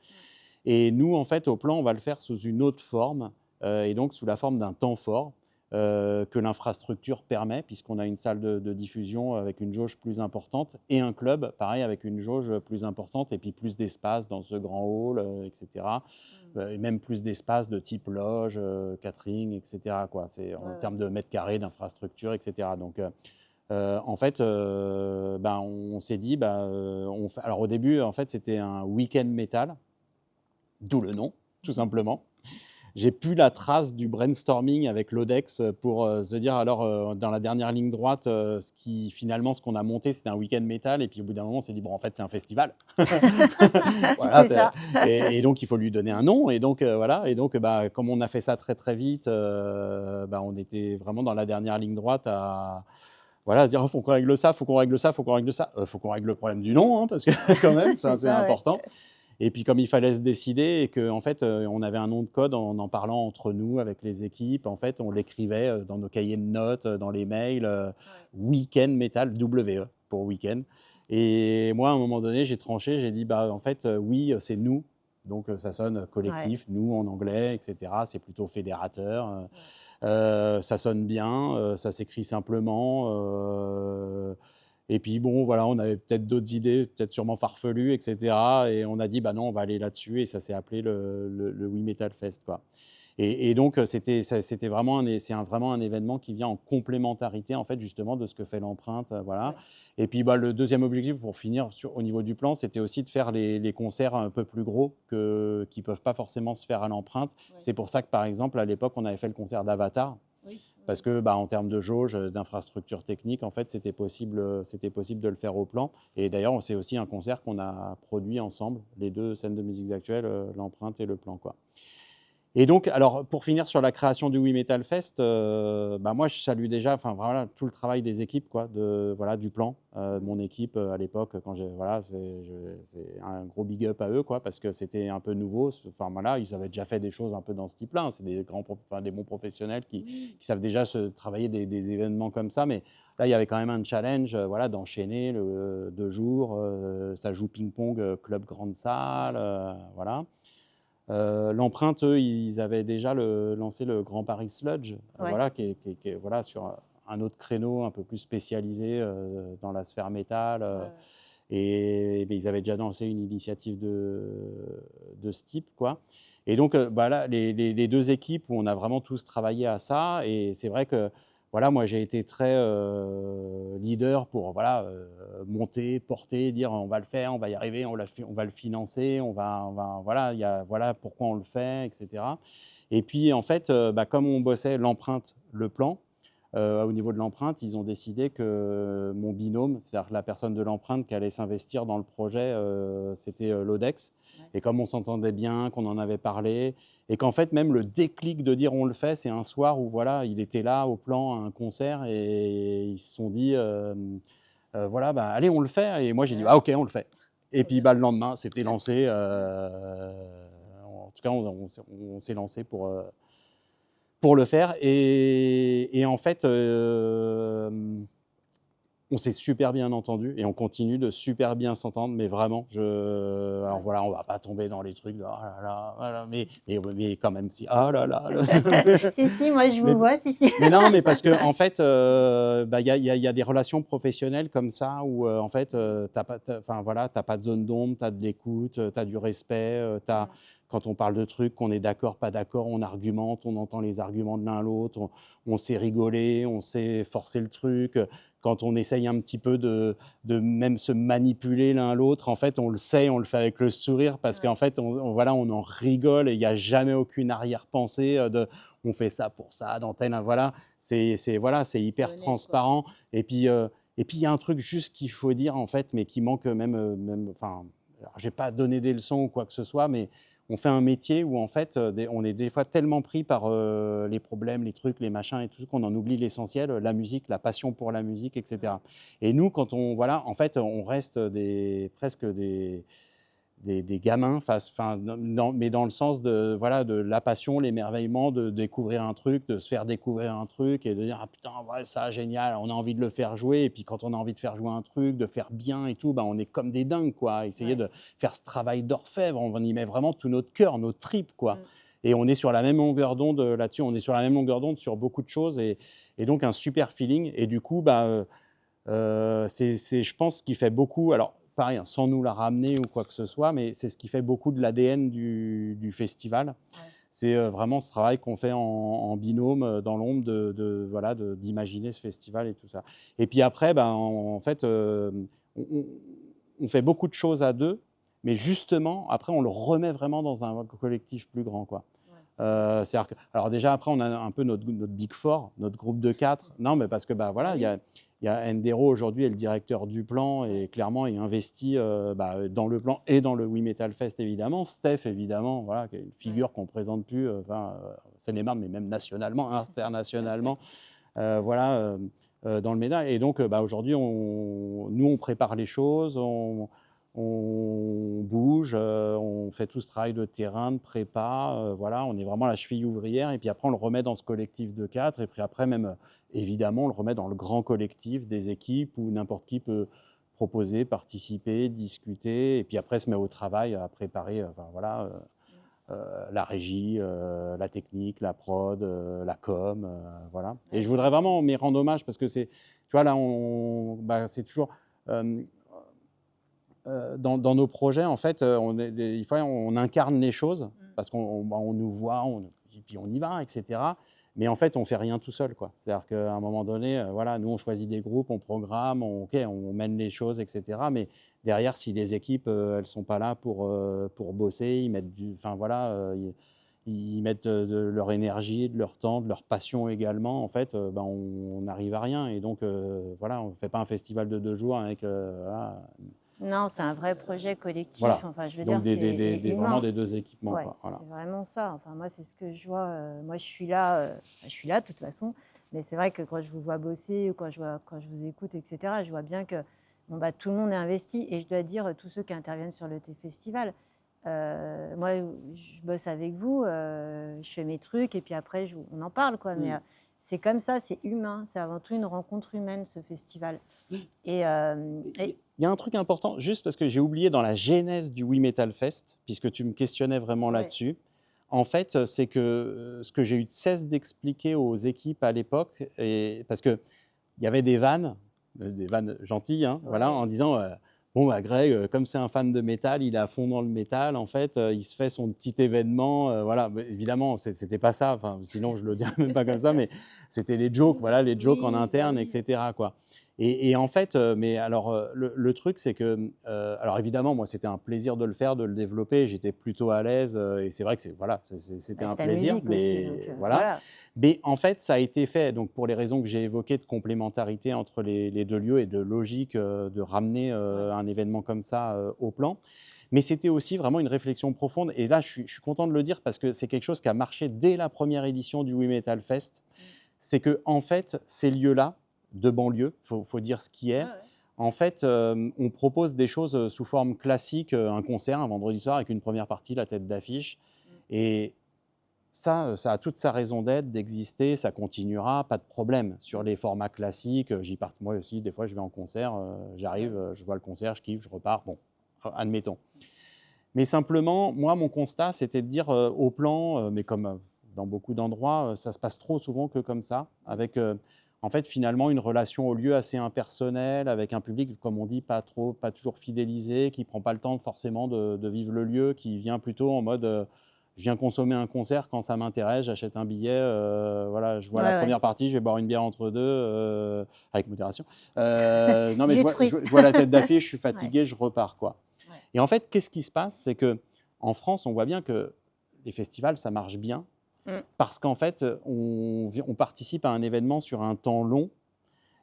Et nous, en fait, au plan, on va le faire sous une autre forme, et donc sous la forme d'un temps fort, que l'infrastructure permet, puisqu'on a une salle de diffusion avec une jauge plus importante et un club, pareil, avec une jauge plus importante et puis plus d'espace dans ce grand hall, etc. Et même plus d'espace de type loge, catering, etc., quoi. C'est en termes de mètres carrés, d'infrastructure, etc. Donc, en fait, on s'est dit, alors au début, en fait, c'était un week-end métal, d'où le nom, tout simplement. J'ai plus la trace du brainstorming avec l'Odex pour se dire, alors, dans la dernière ligne droite, ce qu'on a monté, c'était un week-end métal. Et puis, au bout d'un moment, on s'est dit, en fait, c'est un festival. Voilà, C'est ça. Et donc, il faut lui donner un nom. Et donc, voilà. Et donc, comme on a fait ça très, très vite, on était vraiment dans la dernière ligne droite à se dire, faut qu'on règle ça, faut qu'on règle ça, faut qu'on règle ça. Faut qu'on règle le problème du nom, hein, parce que quand même, c'est important. Et puis, comme il fallait se décider et qu'en fait, on avait un nom de code en parlant entre nous, avec les équipes, en fait, on l'écrivait dans nos cahiers de notes, dans les mails, Weekend Metal, WE pour week-end. Et moi, à un moment donné, j'ai tranché, j'ai dit, en fait, oui, c'est nous. Donc, ça sonne collectif, nous en anglais, etc. C'est plutôt fédérateur. Ça sonne bien, ça s'écrit simplement. Et puis voilà, on avait peut-être d'autres idées, peut-être sûrement farfelues, etc. Et on a dit, non, on va aller là-dessus. Et ça s'est appelé le We Metal Fest, quoi. Et donc, c'était vraiment vraiment un événement qui vient en complémentarité, en fait, justement, de ce que fait l'empreinte. Voilà. Ouais. Et puis, bah, le deuxième objectif, pour finir au niveau du plan, c'était aussi de faire les concerts un peu plus gros qui ne peuvent pas forcément se faire à l'empreinte. Ouais. C'est pour ça que, par exemple, à l'époque, on avait fait le concert d'Avatar. Oui, Parce que, bah, en termes de jauge, d'infrastructure technique, en fait, c'était possible de le faire au plan. Et d'ailleurs, c'est aussi un concert qu'on a produit ensemble, les deux scènes de musiques actuelles, l'empreinte et le plan, quoi. Et donc, alors, pour finir sur la création du We Metal Fest, bah, moi, je salue déjà, enfin, voilà, tout le travail des équipes, quoi, voilà, du plan, de mon équipe à l'époque, voilà, c'est un gros big up à eux, quoi, parce que c'était un peu nouveau. Enfin, voilà, ils avaient déjà fait des choses un peu dans ce type-là, hein. C'est des des bons professionnels qui oui. savent déjà travailler des événements comme ça, mais là, il y avait quand même un challenge, voilà, d'enchaîner 2 jours. Ça joue ping-pong, club grande salle, voilà. L'empreinte, eux, ils avaient déjà lancé le Grand Paris Sludge, Ouais. voilà, qui est, voilà, sur un autre créneau un peu plus spécialisé dans la sphère métal. Ouais. Et ben, ils avaient déjà lancé une initiative de ce type, quoi. Et donc, bah, là, les deux équipes où on a vraiment tous travaillé à ça. Et c'est vrai que voilà, moi, j'ai été très leader pour voilà, monter, porter, dire on va le faire, on va y arriver, on va le financer, voilà, voilà pourquoi on le fait, etc. Et puis, en fait, bah, comme on bossait l'empreinte, le plan, au niveau de l'empreinte, ils ont décidé que mon binôme, c'est-à-dire la personne de l'empreinte qui allait s'investir dans le projet, c'était l'Odex. Ouais. Et comme on s'entendait bien, qu'on en avait parlé, et qu'en fait, même le déclic de dire on le fait, c'est un soir où voilà, il était là au plan à un concert et ils se sont dit voilà, bah, allez, on le fait. Et moi, j'ai dit Ouais. ah, ok, on le fait. Et Trop puis bien. bah, le lendemain, c'était lancé. En tout cas, on s'est lancé pour le faire. Et en fait, on s'est super bien entendu et on continue de super bien s'entendre, mais vraiment, alors Ouais. voilà, on va pas tomber dans les trucs de oh là là, voilà, mais quand même, si, ah là là. Si, si, moi je Mais, vous vois, si, si. mais non, mais parce que en fait, bah, y a des relations professionnelles comme ça où en fait, enfin voilà, t'as pas de zone d'ombre, t'as de l'écoute, t'as du respect, Mm. quand on parle de trucs, qu'on est d'accord, pas d'accord, on argumente, on entend les arguments de l'un à l'autre, on sait rigoler, on sait forcer le truc. Quand on essaye un petit peu de même se manipuler l'un à l'autre, en fait, on le sait, on le fait avec le sourire parce Ouais. qu'en fait, voilà, on en rigole et il n'y a jamais aucune arrière-pensée on fait ça pour ça, dans tel, voilà, voilà, c'est hyper honnête, quoi. transparent. Et puis, il y a un truc juste qu'il faut dire, en fait, mais qui manque même enfin, alors, je vais pas donner des leçons ou quoi que ce soit, mais on fait un métier où, en fait, on est des fois tellement pris par les problèmes, les trucs, les machins et tout, qu'on en oublie l'essentiel, la musique, la passion pour la musique, etc. Et nous, quand voilà, en fait, on reste presque des gamins, mais dans le sens de, voilà, de la passion, l'émerveillement, de découvrir un truc, de se faire découvrir un truc et de dire ah putain, ouais, ça, génial, on a envie de le faire jouer. Et puis quand on a envie de faire jouer un truc, de faire bien et tout, bah, on est comme des dingues, quoi. Essayer Ouais. de faire ce travail d'orfèvre, on y met vraiment tout notre cœur, nos tripes, quoi. Mm. Et on est sur la même longueur d'onde là-dessus, on est sur la même longueur d'onde sur beaucoup de choses et donc un super feeling. Et du coup, bah, c'est, je pense, ce qui fait beaucoup. Alors, pareil, hein, sans nous la ramener ou quoi que ce soit, mais c'est ce qui fait beaucoup de l'ADN du festival. Ouais. C'est vraiment ce travail qu'on fait en binôme, dans l'ombre, voilà, d'imaginer ce festival et tout ça. Et puis après, ben, en fait, on fait beaucoup de choses à deux, mais justement, après, on le remet vraiment dans un collectif plus grand, quoi. Ouais. C'est-à-dire que, alors déjà, après, on a un peu notre Big Four, notre groupe de 4. Non, mais parce que, bah, voilà, Ah il oui. y a Endero aujourd'hui, est le directeur du plan et clairement, il investit bah, dans le plan et dans le We Metal Fest, évidemment. Steph, évidemment, voilà, qui est une figure qu'on ne présente plus, Seine-et-Marne, mais même nationalement, internationalement, voilà, dans le métal. Et donc, bah, aujourd'hui, nous, on prépare les choses, on bouge, on fait tout ce travail de terrain, de prépa, voilà, on est vraiment la cheville ouvrière. Et puis après, on le remet dans ce collectif de 4. Et puis après, même, évidemment, on le remet dans le grand collectif des équipes où n'importe qui peut proposer, participer, discuter. Et puis après, se met au travail à préparer voilà, la régie, la technique, la prod, la com, voilà. Ouais, Et je c'est voudrais vraiment excellent. mais rendre hommage parce que c'est, tu vois, là, bah, c'est toujours dans nos projets, en fait, des fois, on incarne les choses parce qu'on bah, on nous voit, puis on y va, etc. Mais en fait, on ne fait rien tout seul, quoi. C'est-à-dire qu'à un moment donné, voilà, nous, on choisit des groupes, on programme, on mène les choses, etc. Mais derrière, si les équipes, elles ne sont pas là pour bosser, ils mettent enfin, voilà, ils mettent de leur énergie, de leur temps, de leur passion également, en fait, ben, on n'arrive à rien. Et donc, voilà, on ne fait pas un festival de 2 jours avec... voilà. Non, c'est un vrai projet collectif. Voilà. Enfin, je veux Donc, dire, c'est vraiment humain. des 2 équipements, Ouais, quoi. Voilà. c'est vraiment ça. Enfin, moi, c'est ce que je vois. Moi, je suis là de toute façon. Mais c'est vrai que quand je vous vois bosser ou quand je vous écoute, etc., je vois bien que bon, bah, tout le monde est investi. Et je dois dire, tous ceux qui interviennent sur le T-Festival, moi, je bosse avec vous, je fais mes trucs et puis après, on en parle, quoi. Mais c'est comme ça, c'est humain. C'est avant tout une rencontre humaine, ce festival. Et, Il y a un truc important, juste parce que j'ai oublié dans la genèse du We Metal Fest, puisque tu me questionnais vraiment Ouais. là-dessus. En fait, c'est que ce que j'ai eu de cesse d'expliquer aux équipes à l'époque, parce qu'il y avait des vannes gentilles, hein, voilà, Ouais. en disant bon, bah, Greg, comme c'est un fan de métal, il est à fond dans le métal, en fait, il se fait son petit événement. Voilà. Mais évidemment, c'était pas ça, enfin, sinon je le dirais même pas comme ça, mais c'était les jokes, voilà, les jokes en Oui, bah interne, oui. etc., quoi. Et en fait, mais alors, le truc, c'est que, alors évidemment, moi, c'était un plaisir de le faire, de le développer. J'étais plutôt à l'aise, et c'est vrai que voilà, c'était Bah, un c'est ta plaisir, musique aussi. Donc, mais voilà. voilà. Mais en fait, ça a été fait, donc pour les raisons que j'ai évoquées de complémentarité entre les 2 lieux et de logique, de ramener un événement comme ça au plan. Mais c'était aussi vraiment une réflexion profonde. Et là, je suis content de le dire parce que c'est quelque chose qui a marché dès la première édition du We Metal Fest. C'est que, en fait, ces lieux-là, de banlieue, faut dire ce qui est. Ouais, ouais. En fait, on propose des choses sous forme classique, un concert un vendredi soir avec une première partie, la tête d'affiche. Et ça a toute sa raison d'être, d'exister, ça continuera, pas de problème. Sur les formats classiques, j'y pars moi aussi, des fois je vais en concert, j'arrive, je vois le concert, je kiffe, je repars, bon, admettons. Mais simplement, moi, mon constat, c'était de dire au plan, mais comme dans beaucoup d'endroits, ça se passe trop souvent que comme ça, avec en fait finalement une relation au lieu assez impersonnelle, avec un public, comme on dit, pas toujours fidélisé, qui prend pas le temps forcément de vivre le lieu, qui vient plutôt en mode je viens consommer un concert quand ça m'intéresse, j'achète un billet, voilà, je vois la Ouais, ouais. première partie, je vais boire une bière entre deux, avec modération. Non, mais Jus de fruits. je vois la tête d'affiche, je suis Ouais. fatigué, je repars, quoi. Ouais. Et en fait, qu'est-ce qui se passe? C'est qu'en France, on voit bien que les festivals, ça marche bien parce qu'en fait, on participe à un événement sur un temps long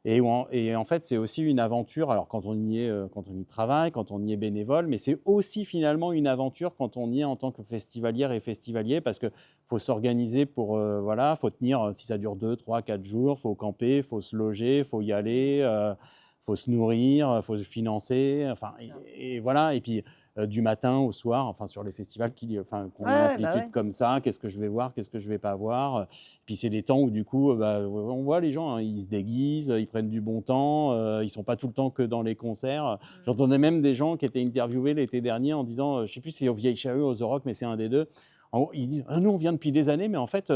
et en fait, c'est aussi une aventure. Alors, quand on y travaille, quand on y est bénévole, mais c'est aussi finalement une aventure quand on y est en tant que festivalière et festivalier parce qu'il faut s'organiser pour, voilà, faut tenir, si ça dure 2, 3, 4 jours, il faut camper, il faut se loger, il faut y aller, faut se nourrir, il faut se financer, enfin, et voilà. Et puis, du matin au soir, enfin, sur les festivals qu'on Ouais, a bah amplitude ouais. comme ça, qu'est-ce que je vais voir, qu'est-ce que je vais pas voir. Puis c'est des temps où du coup, bah, on voit les gens, hein, ils se déguisent, ils prennent du bon temps, ils sont pas tout le temps que dans les concerts. J'entendais même des gens qui étaient interviewés l'été dernier en disant, je sais plus si c'est au Vieille Charrue ou aux Europe, mais c'est un des deux. Ils disent, ah, nous on vient depuis des années, mais en fait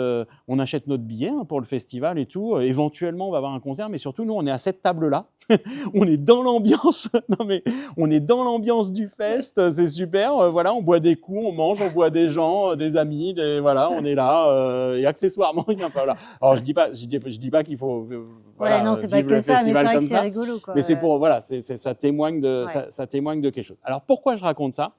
on achète notre billet pour le festival et tout. Éventuellement on va avoir un concert, mais surtout nous on est à cette table-là, on est dans l'ambiance. Non mais on est dans l'ambiance du fest, c'est super. Voilà, on boit des coups, on mange, on voit des gens, des amis, voilà, on est là. Et accessoirement il y a un peu là. Alors je dis pas qu'il faut Ouais, voilà, non, c'est pas vivre que le ça, mais c'est festival vrai que comme c'est ça. rigolo, quoi. Mais c'est pour voilà, ça témoigne de Ouais. ça témoigne de quelque chose. Alors pourquoi je raconte ça?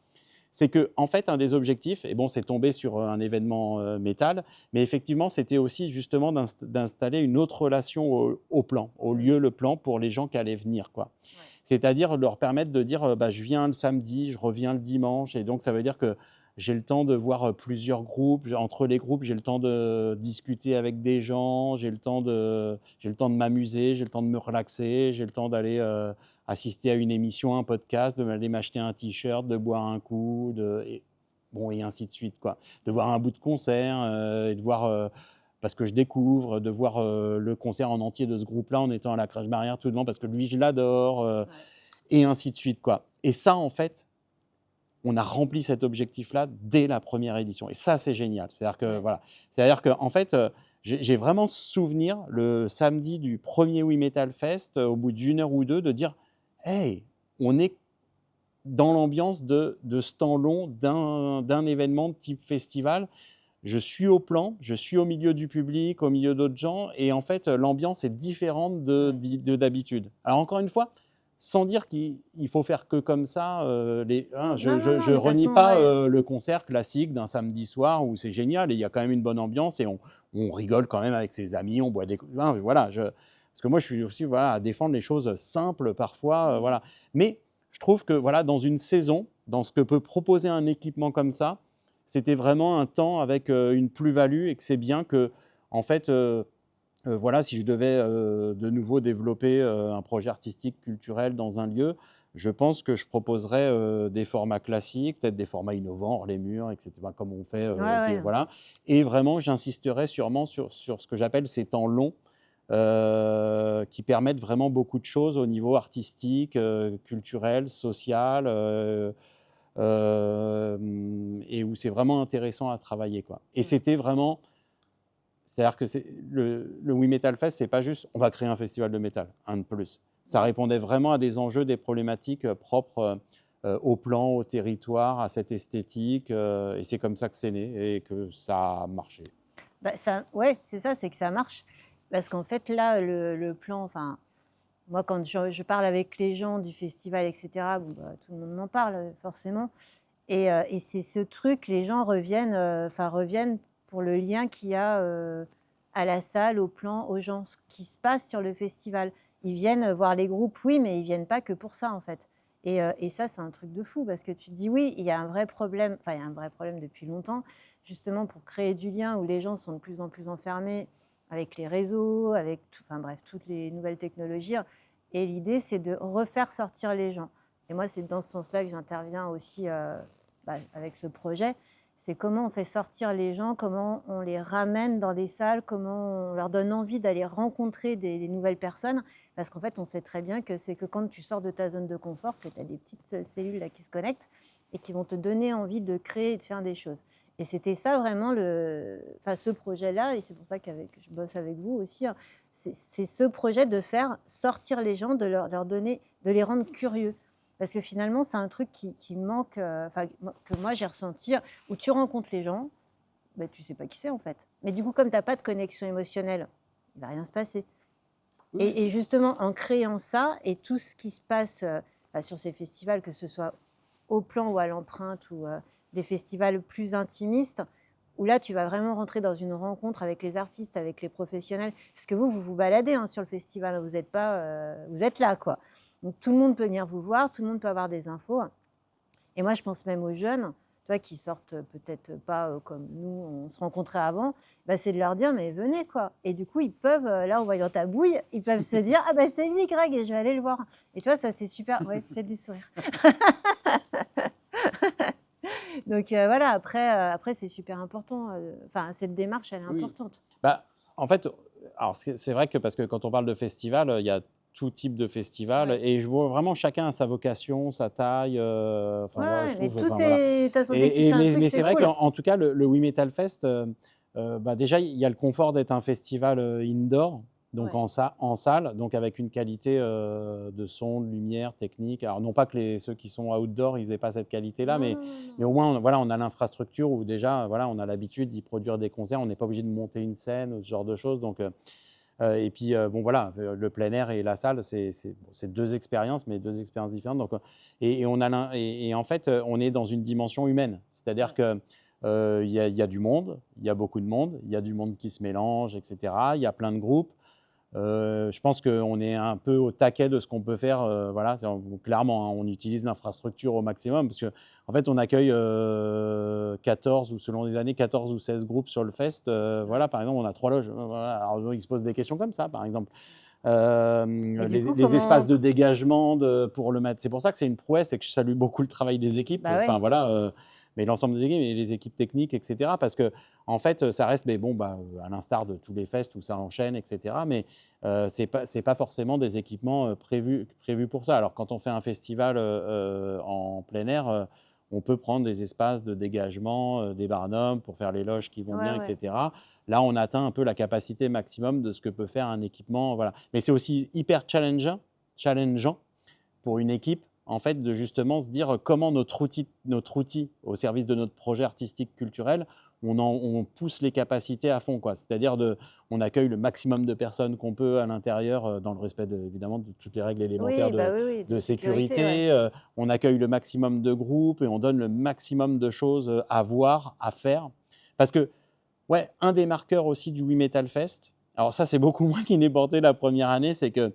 C'est que en fait un des objectifs, et bon c'est tombé sur un événement métal, mais effectivement c'était aussi justement d'installer une autre relation au plan, au lieu le plan pour les gens qui allaient venir, quoi. Ouais. C'est-à-dire leur permettre de dire bah, je viens le samedi, je reviens le dimanche, et donc ça veut dire que j'ai le temps de voir plusieurs groupes. Entre les groupes, j'ai le temps de discuter avec des gens, j'ai le temps de m'amuser, j'ai le temps de me relaxer, j'ai le temps d'aller assister à une émission, un podcast, d'aller m'acheter un t-shirt, de boire un coup, et ainsi de suite, quoi. De voir un bout de concert et de voir, parce que je découvre, de voir le concert en entier de ce groupe-là en étant à la Crash Barrière tout devant parce que lui, je l'adore, et ainsi de suite, quoi. Et ça, en fait, on a rempli cet objectif-là dès la première édition. Et ça, c'est génial. C'est-à-dire que, voilà. C'est-à-dire que, en fait, j'ai vraiment souvenir, le samedi du premier We Metal Fest, au bout d'une heure ou deux, de dire hey, on est dans l'ambiance de ce temps long d'un événement de type festival. je suis au plan, je suis au milieu du public, au milieu d'autres gens, et en fait, l'ambiance est différente d'habitude. Alors encore une fois, sans dire qu'il faut faire que comme ça. Je Non, non, non, je mais de toute renie façon, pas ouais. le concert classique d'un samedi soir où c'est génial et il y a quand même une bonne ambiance et on rigole quand même avec ses amis, on boit des coups. Voilà, parce que moi, je suis aussi voilà, à défendre les choses simples parfois. Voilà. Mais je trouve que voilà, dans une saison, dans ce que peut proposer un équipement comme ça, c'était vraiment un temps avec une plus-value et que c'est bien que, en fait, voilà, si je devais de nouveau développer un projet artistique, culturel dans un lieu, je pense que je proposerais des formats classiques, peut-être des formats innovants, hors les murs, etc., comme on fait, Ouais, ouais. voilà. Et vraiment, j'insisterais sûrement sur ce que j'appelle ces temps longs qui permettent vraiment beaucoup de choses au niveau artistique, culturel, social, et où c'est vraiment intéressant à travailler, quoi. Et c'était vraiment... C'est-à-dire que le We Metal Fest, c'est pas juste on va créer un festival de métal, un de plus. Ça répondait vraiment à des enjeux, des problématiques propres au plan, au territoire, à cette esthétique. Et c'est comme ça que c'est né et que ça a marché. Bah, ouais, c'est ça, c'est que ça marche. Parce qu'en fait, là, le plan, enfin, moi, quand je parle avec les gens du festival, etc., bon, bah, tout le monde m'en parle, forcément. Et c'est ce truc, les gens reviennent pour le lien qu'il y a à la salle, au plan, aux gens, ce qui se passe sur le festival. Ils viennent voir les groupes, oui, mais ils viennent pas que pour ça, en fait. Et ça, c'est un truc de fou, parce que tu te dis, oui, il y a un vrai problème, enfin, il y a un vrai problème depuis longtemps, justement pour créer du lien où les gens sont de plus en plus enfermés avec les réseaux, avec enfin, bref, toutes les nouvelles technologies. Et l'idée, c'est de refaire sortir les gens. Et moi, c'est dans ce sens-là que j'interviens aussi avec ce projet. C'est comment on fait sortir les gens, comment on les ramène dans des salles, comment on leur donne envie d'aller rencontrer des nouvelles personnes. Parce qu'en fait, on sait très bien que c'est que quand tu sors de ta zone de confort, que tu as des petites cellules là qui se connectent et qui vont te donner envie de créer et de faire des choses. Et c'était ça vraiment ce projet-là, et c'est pour ça que je bosse avec vous aussi, hein. C'est ce projet de faire sortir les gens, de leur donner, de les rendre curieux. Parce que finalement, c'est un truc qui manque, que moi j'ai ressenti, où tu rencontres les gens, bah, tu ne sais pas qui c'est en fait. Mais du coup, comme tu n'as pas de connexion émotionnelle, il ne va rien se passer. Oui, Et justement, en créant ça, et tout ce qui se passe sur ces festivals, que ce soit au plan ou à l'empreinte, ou des festivals plus intimistes, où là, tu vas vraiment rentrer dans une rencontre avec les artistes, avec les professionnels. Parce que vous vous baladez sur le festival, vous êtes pas, vous êtes là, quoi. Donc tout le monde peut venir vous voir, tout le monde peut avoir des infos. Et moi, je pense même aux jeunes, toi, qui sortent peut-être pas comme nous, on se rencontrait avant, bah, c'est de leur dire, mais venez, quoi. Et du coup, ils peuvent, là, en voyant ta bouille, ils peuvent se dire, ah bah c'est lui, Greg, et je vais aller le voir. Et toi, ça, c'est super. Ouais, faites des sourires. Donc voilà, après c'est super important. Enfin, cette démarche, elle est oui. importante. Bah, en fait, alors c'est vrai que parce que quand on parle de festival, il y a tout type de festival Ouais. et je vois vraiment chacun a sa vocation, sa taille. Enfin, voilà, Ouais, je mais trouve. tout Enfin, voilà. est. De toute façon, dès que tu fais un truc, Mais c'est c'est vrai cool. qu'en tout cas, le We Metal Fest, bah, déjà, il y a le confort d'être un festival indoor, donc Ouais. en salle, donc avec une qualité de son, de lumière, technique. Alors, non pas que ceux qui sont outdoor, ils n'aient pas cette qualité-là, Non, mais, non, non, non. mais au moins, voilà, on a l'infrastructure où déjà, voilà, on a l'habitude d'y produire des concerts. On n'est pas obligé de monter une scène ou ce genre de choses. Donc, et puis, bon, voilà, le plein air et la salle, c'est deux expériences, mais deux expériences différentes. Donc, et en fait, on est dans une dimension humaine. C'est-à-dire Ouais. que il y a du monde, il y a beaucoup de monde, il y a du monde qui se mélange, etc. Il y a plein de groupes. Je pense qu'on est un peu au taquet de ce qu'on peut faire. Voilà, clairement, hein, on utilise l'infrastructure au maximum parce qu'en fait, on accueille 14 ou selon les années, 14 ou 16 groupes sur le fest. Voilà, par exemple, on a 3 loges. Voilà. Alors, ils se posent des questions comme ça, par exemple. Et du coup, Les espaces comment. de dégagement pour le mettre. C'est pour ça que c'est une prouesse et que je salue beaucoup le travail des équipes. Bah Enfin, ouais. voilà. Mais l'ensemble des équipes et les équipes techniques, etc. Parce que, en fait, ça reste, mais bon, bah, à l'instar de tous les fests où ça enchaîne, etc. Mais c'est pas forcément des équipements prévus pour ça. Alors, quand on fait un festival en plein air, on peut prendre des espaces de dégagement, des barnums pour faire les loges qui vont Ouais, bien, ouais. etc. Là, on atteint un peu la capacité maximum de ce que peut faire un équipement. Voilà. Mais c'est aussi hyper challengeant pour une équipe, en fait, de justement se dire comment notre outil au service de notre projet artistique culturel, on pousse les capacités à fond, quoi. C'est-à-dire on accueille le maximum de personnes qu'on peut à l'intérieur, dans le respect évidemment de toutes les règles élémentaires Oui, bah oui, oui, de de sécurité, ouais. sécurité. On accueille le maximum de groupes et on donne le maximum de choses à voir, à faire. Parce que, ouais, un des marqueurs aussi du We Metal Fest, alors ça c'est beaucoup moins qui n'est porté la première année, c'est que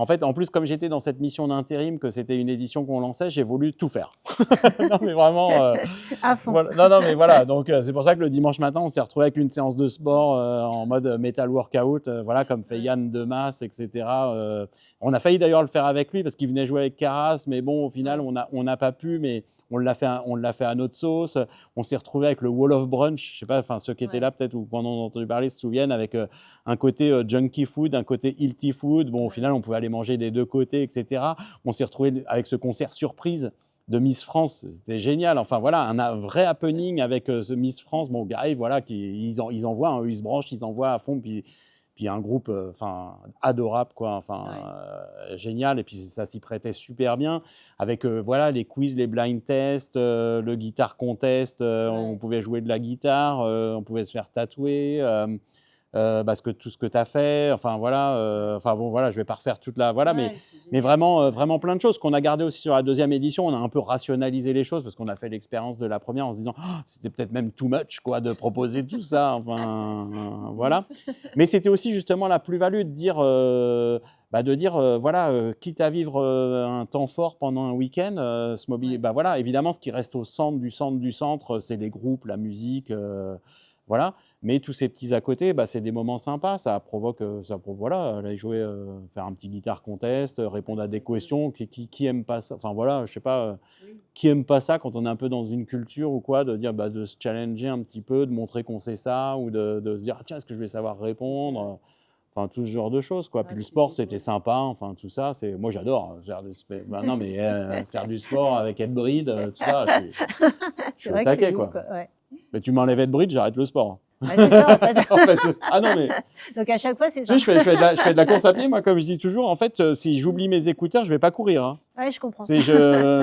en fait, en plus, comme j'étais dans cette mission d'intérim, que c'était une édition qu'on lançait, j'ai voulu tout faire. Non, mais vraiment. À fond. Voilà. Non, non, mais voilà. Donc, c'est pour ça que le dimanche matin, on s'est retrouvé avec une séance de sport en mode metal workout, voilà, comme fait Yann Demas, etc. On a failli d'ailleurs le faire avec lui parce qu'il venait jouer avec Caras, mais bon, au final, on n'a pas pu, mais on l'a fait à notre sauce. On s'est retrouvé avec le Wall of Brunch. Je sais pas, enfin ceux qui étaient là peut-être ou quand on a entendu parler se souviennent, avec un côté junkie food, un côté healthy food. Bon, au final, on pouvait aller manger des deux côtés, etc. On s'est retrouvé avec ce concert surprise de Miss France, c'était génial. Enfin voilà, un vrai happening avec ce Miss France. Bon, Gary, voilà, ils envoient, hein, ils se branchent, ils envoient à fond, puis un groupe, enfin adorable, quoi. Enfin génial. Et puis ça s'y prêtait super bien avec voilà les quiz, les blind tests, le guitar contest. On pouvait jouer de la guitare, on pouvait se faire tatouer. Parce que tout ce que tu as fait, enfin voilà, enfin bon voilà, je vais pas refaire toute la voilà, mais vraiment vraiment plein de choses qu'on a gardé aussi sur la deuxième édition. On a un peu rationalisé les choses parce qu'on a fait l'expérience de la première en se disant oh, c'était peut-être même too much quoi de proposer tout ça, enfin voilà. Mais c'était aussi justement la plus-value de dire voilà, quitte à vivre un temps fort pendant un week-end, se mobiliser. Bah voilà, évidemment, ce qui reste au centre du centre du centre, c'est les groupes, la musique. Voilà, mais tous ces petits à côté, bah, c'est des moments sympas. Ça provoque, voilà, aller jouer, faire un petit guitar contest, répondre à des questions. Qui aime pas ça? Enfin voilà, je sais pas, qui aime pas ça quand on est un peu dans une culture ou quoi, de dire, bah, de se challenger un petit peu, de montrer qu'on sait ça, ou de se dire, ah, tiens, est-ce que je vais savoir répondre? Enfin, tout ce genre de choses, quoi. Puis le sport, c'était sympa. Enfin, tout ça, moi, j'adore faire du sport. Bah, non, mais faire du sport avec Ed Breed, tout ça, je suis au taquet, quoi. Mais tu m'enlèves Ed Breed, j'arrête le sport. Ouais, c'est ça, en fait. En fait, ah non, mais Donc, à chaque fois, c'est tu ça. sais, je fais de la course à pied, moi, comme je dis toujours. En fait, si j'oublie mes écouteurs, je vais pas courir, hein. Ouais, je comprends.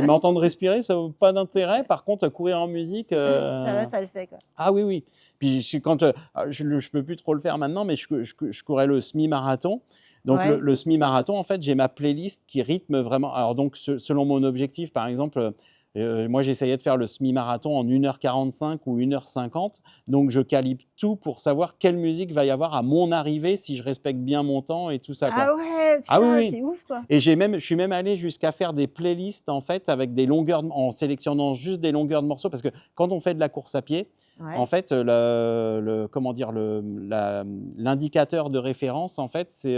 M'entendre respirer, ça n'a pas d'intérêt. Par contre, courir en musique. Ça va, ça le fait, quoi. Ah oui, oui. Puis je peux plus trop le faire maintenant, mais je courais le semi-marathon. Donc Ouais. le semi-marathon, en fait, j'ai ma playlist qui rythme vraiment. Alors donc, selon mon objectif, par exemple, moi, j'essayais de faire le semi-marathon en 1h45 ou 1h50. Donc, je calibre tout pour savoir quelle musique va y avoir à mon arrivée si je respecte bien mon temps et tout ça, quoi. Ah ouais, Ah oui, putain, oui. c'est ouf, quoi. Et je suis même allé jusqu'à faire des playlists, en fait, avec des longueurs, en sélectionnant juste des longueurs de morceaux. Parce que quand on fait de la course à pied, Ouais. en fait, comment dire, l'indicateur de référence, en fait, c'est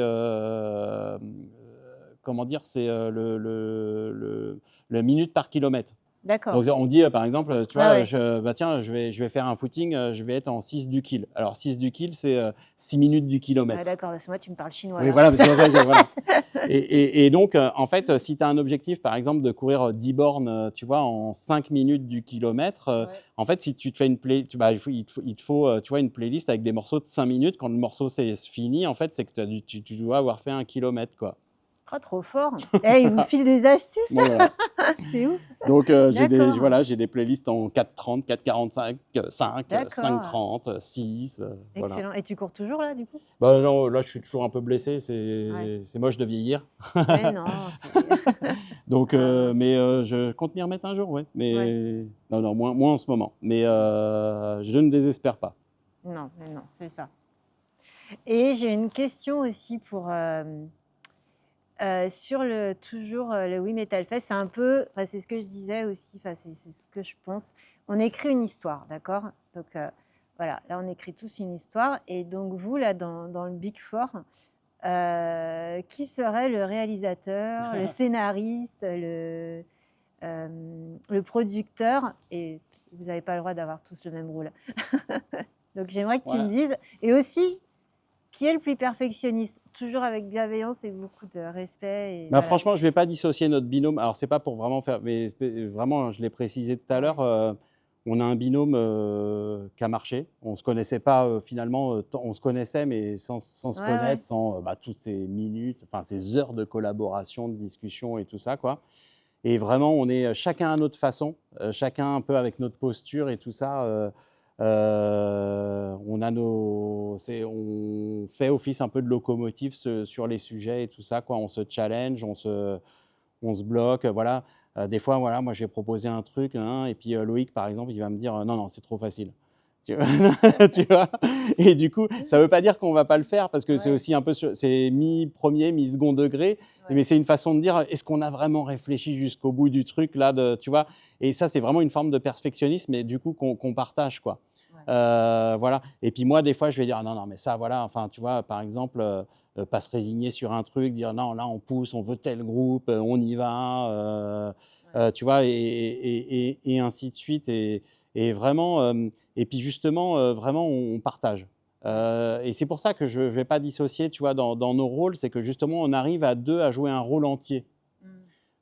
comment dire, c'est le minute par kilomètre. D'accord. Donc on dit par exemple, tu Ouais, vois, ouais. bah tiens, je vais faire un footing, je vais être en 6 du kill. Alors 6 du kill, c'est 6 minutes du Ah, kilomètre. d'accord, parce que moi, tu me parles chinois. Oui, Là. voilà, c'est pour ça que voilà. Et donc, en fait, si tu as un objectif, par exemple, de courir 10 bornes, tu vois, en 5 minutes du kilomètre, Ouais. en fait, si tu te fais il te faut, tu vois, une playlist avec des morceaux de 5 minutes. Quand le morceau c'est fini, en fait, c'est que tu dois avoir fait 1 kilomètre, quoi. Oh, trop fort. Eh, il vous file des astuces, Bon, voilà. c'est ouf. Donc, D'accord. j'ai des playlists en 4,30, 4,45, 5, D'accord. 5,30, 6. Voilà. Excellent. Et tu cours toujours, là, du coup? Bah non, là, je suis toujours un peu blessé. Ouais. C'est moche de vieillir. Mais non, c'est... Donc, Ah, mince. mais je compte m'y remettre un jour, ouais. Mais Ouais. non, moins en ce moment. Mais je ne désespère pas. Non, mais non, c'est ça. Et j'ai une question aussi pour... sur toujours le We Metal Fest, c'est un peu, enfin, c'est ce que je disais aussi, enfin, c'est ce que je pense. On écrit une histoire, d'accord? Donc voilà, là on écrit tous une histoire. Et donc vous, là, dans le Big Four, qui serait le réalisateur, le scénariste, le producteur? Et vous n'avez pas le droit d'avoir tous le même rôle. Donc j'aimerais que tu me dises. Et aussi, qui est le plus perfectionniste? Toujours avec bienveillance et beaucoup de respect. Et Bah, voilà. franchement, je ne vais pas dissocier notre binôme. Alors, c'est pas pour vraiment faire, mais vraiment, je l'ai précisé tout à l'heure, on a un binôme qui a marché. On ne se connaissait pas finalement, on se connaissait, mais sans se Ouais, connaître, ouais. sans toutes ces minutes, enfin ces heures de collaboration, de discussion et tout ça, quoi. Et vraiment, on est chacun à notre façon, chacun un peu avec notre posture et tout ça. On fait office un peu de locomotive sur les sujets et tout ça, quoi. On se challenge, on se bloque, voilà. Des fois, voilà, moi, je vais proposer un truc, hein, et puis Loïc, par exemple, il va me dire non, non, c'est trop facile. Tu vois, tu vois. Et du coup, ça ne veut pas dire qu'on ne va pas le faire, parce que c'est Ouais. aussi un peu, c'est mi-premier, mi-second degré, Ouais. mais c'est une façon de dire, est-ce qu'on a vraiment réfléchi jusqu'au bout du truc, là, tu vois. Et ça, c'est vraiment une forme de perfectionnisme, mais du coup, qu'on partage, quoi. Ouais. Voilà. Et puis moi, des fois, je vais dire non, non, mais ça, voilà, enfin, tu vois, par exemple, pas se résigner sur un truc, dire non, là, on pousse, on veut tel groupe, on y va, Ouais. tu vois, et ainsi de suite. Et vraiment, et puis justement, vraiment, on partage. Et c'est pour ça que je ne vais pas dissocier, tu vois, dans nos rôles, c'est que justement, on arrive à deux à jouer un rôle entier.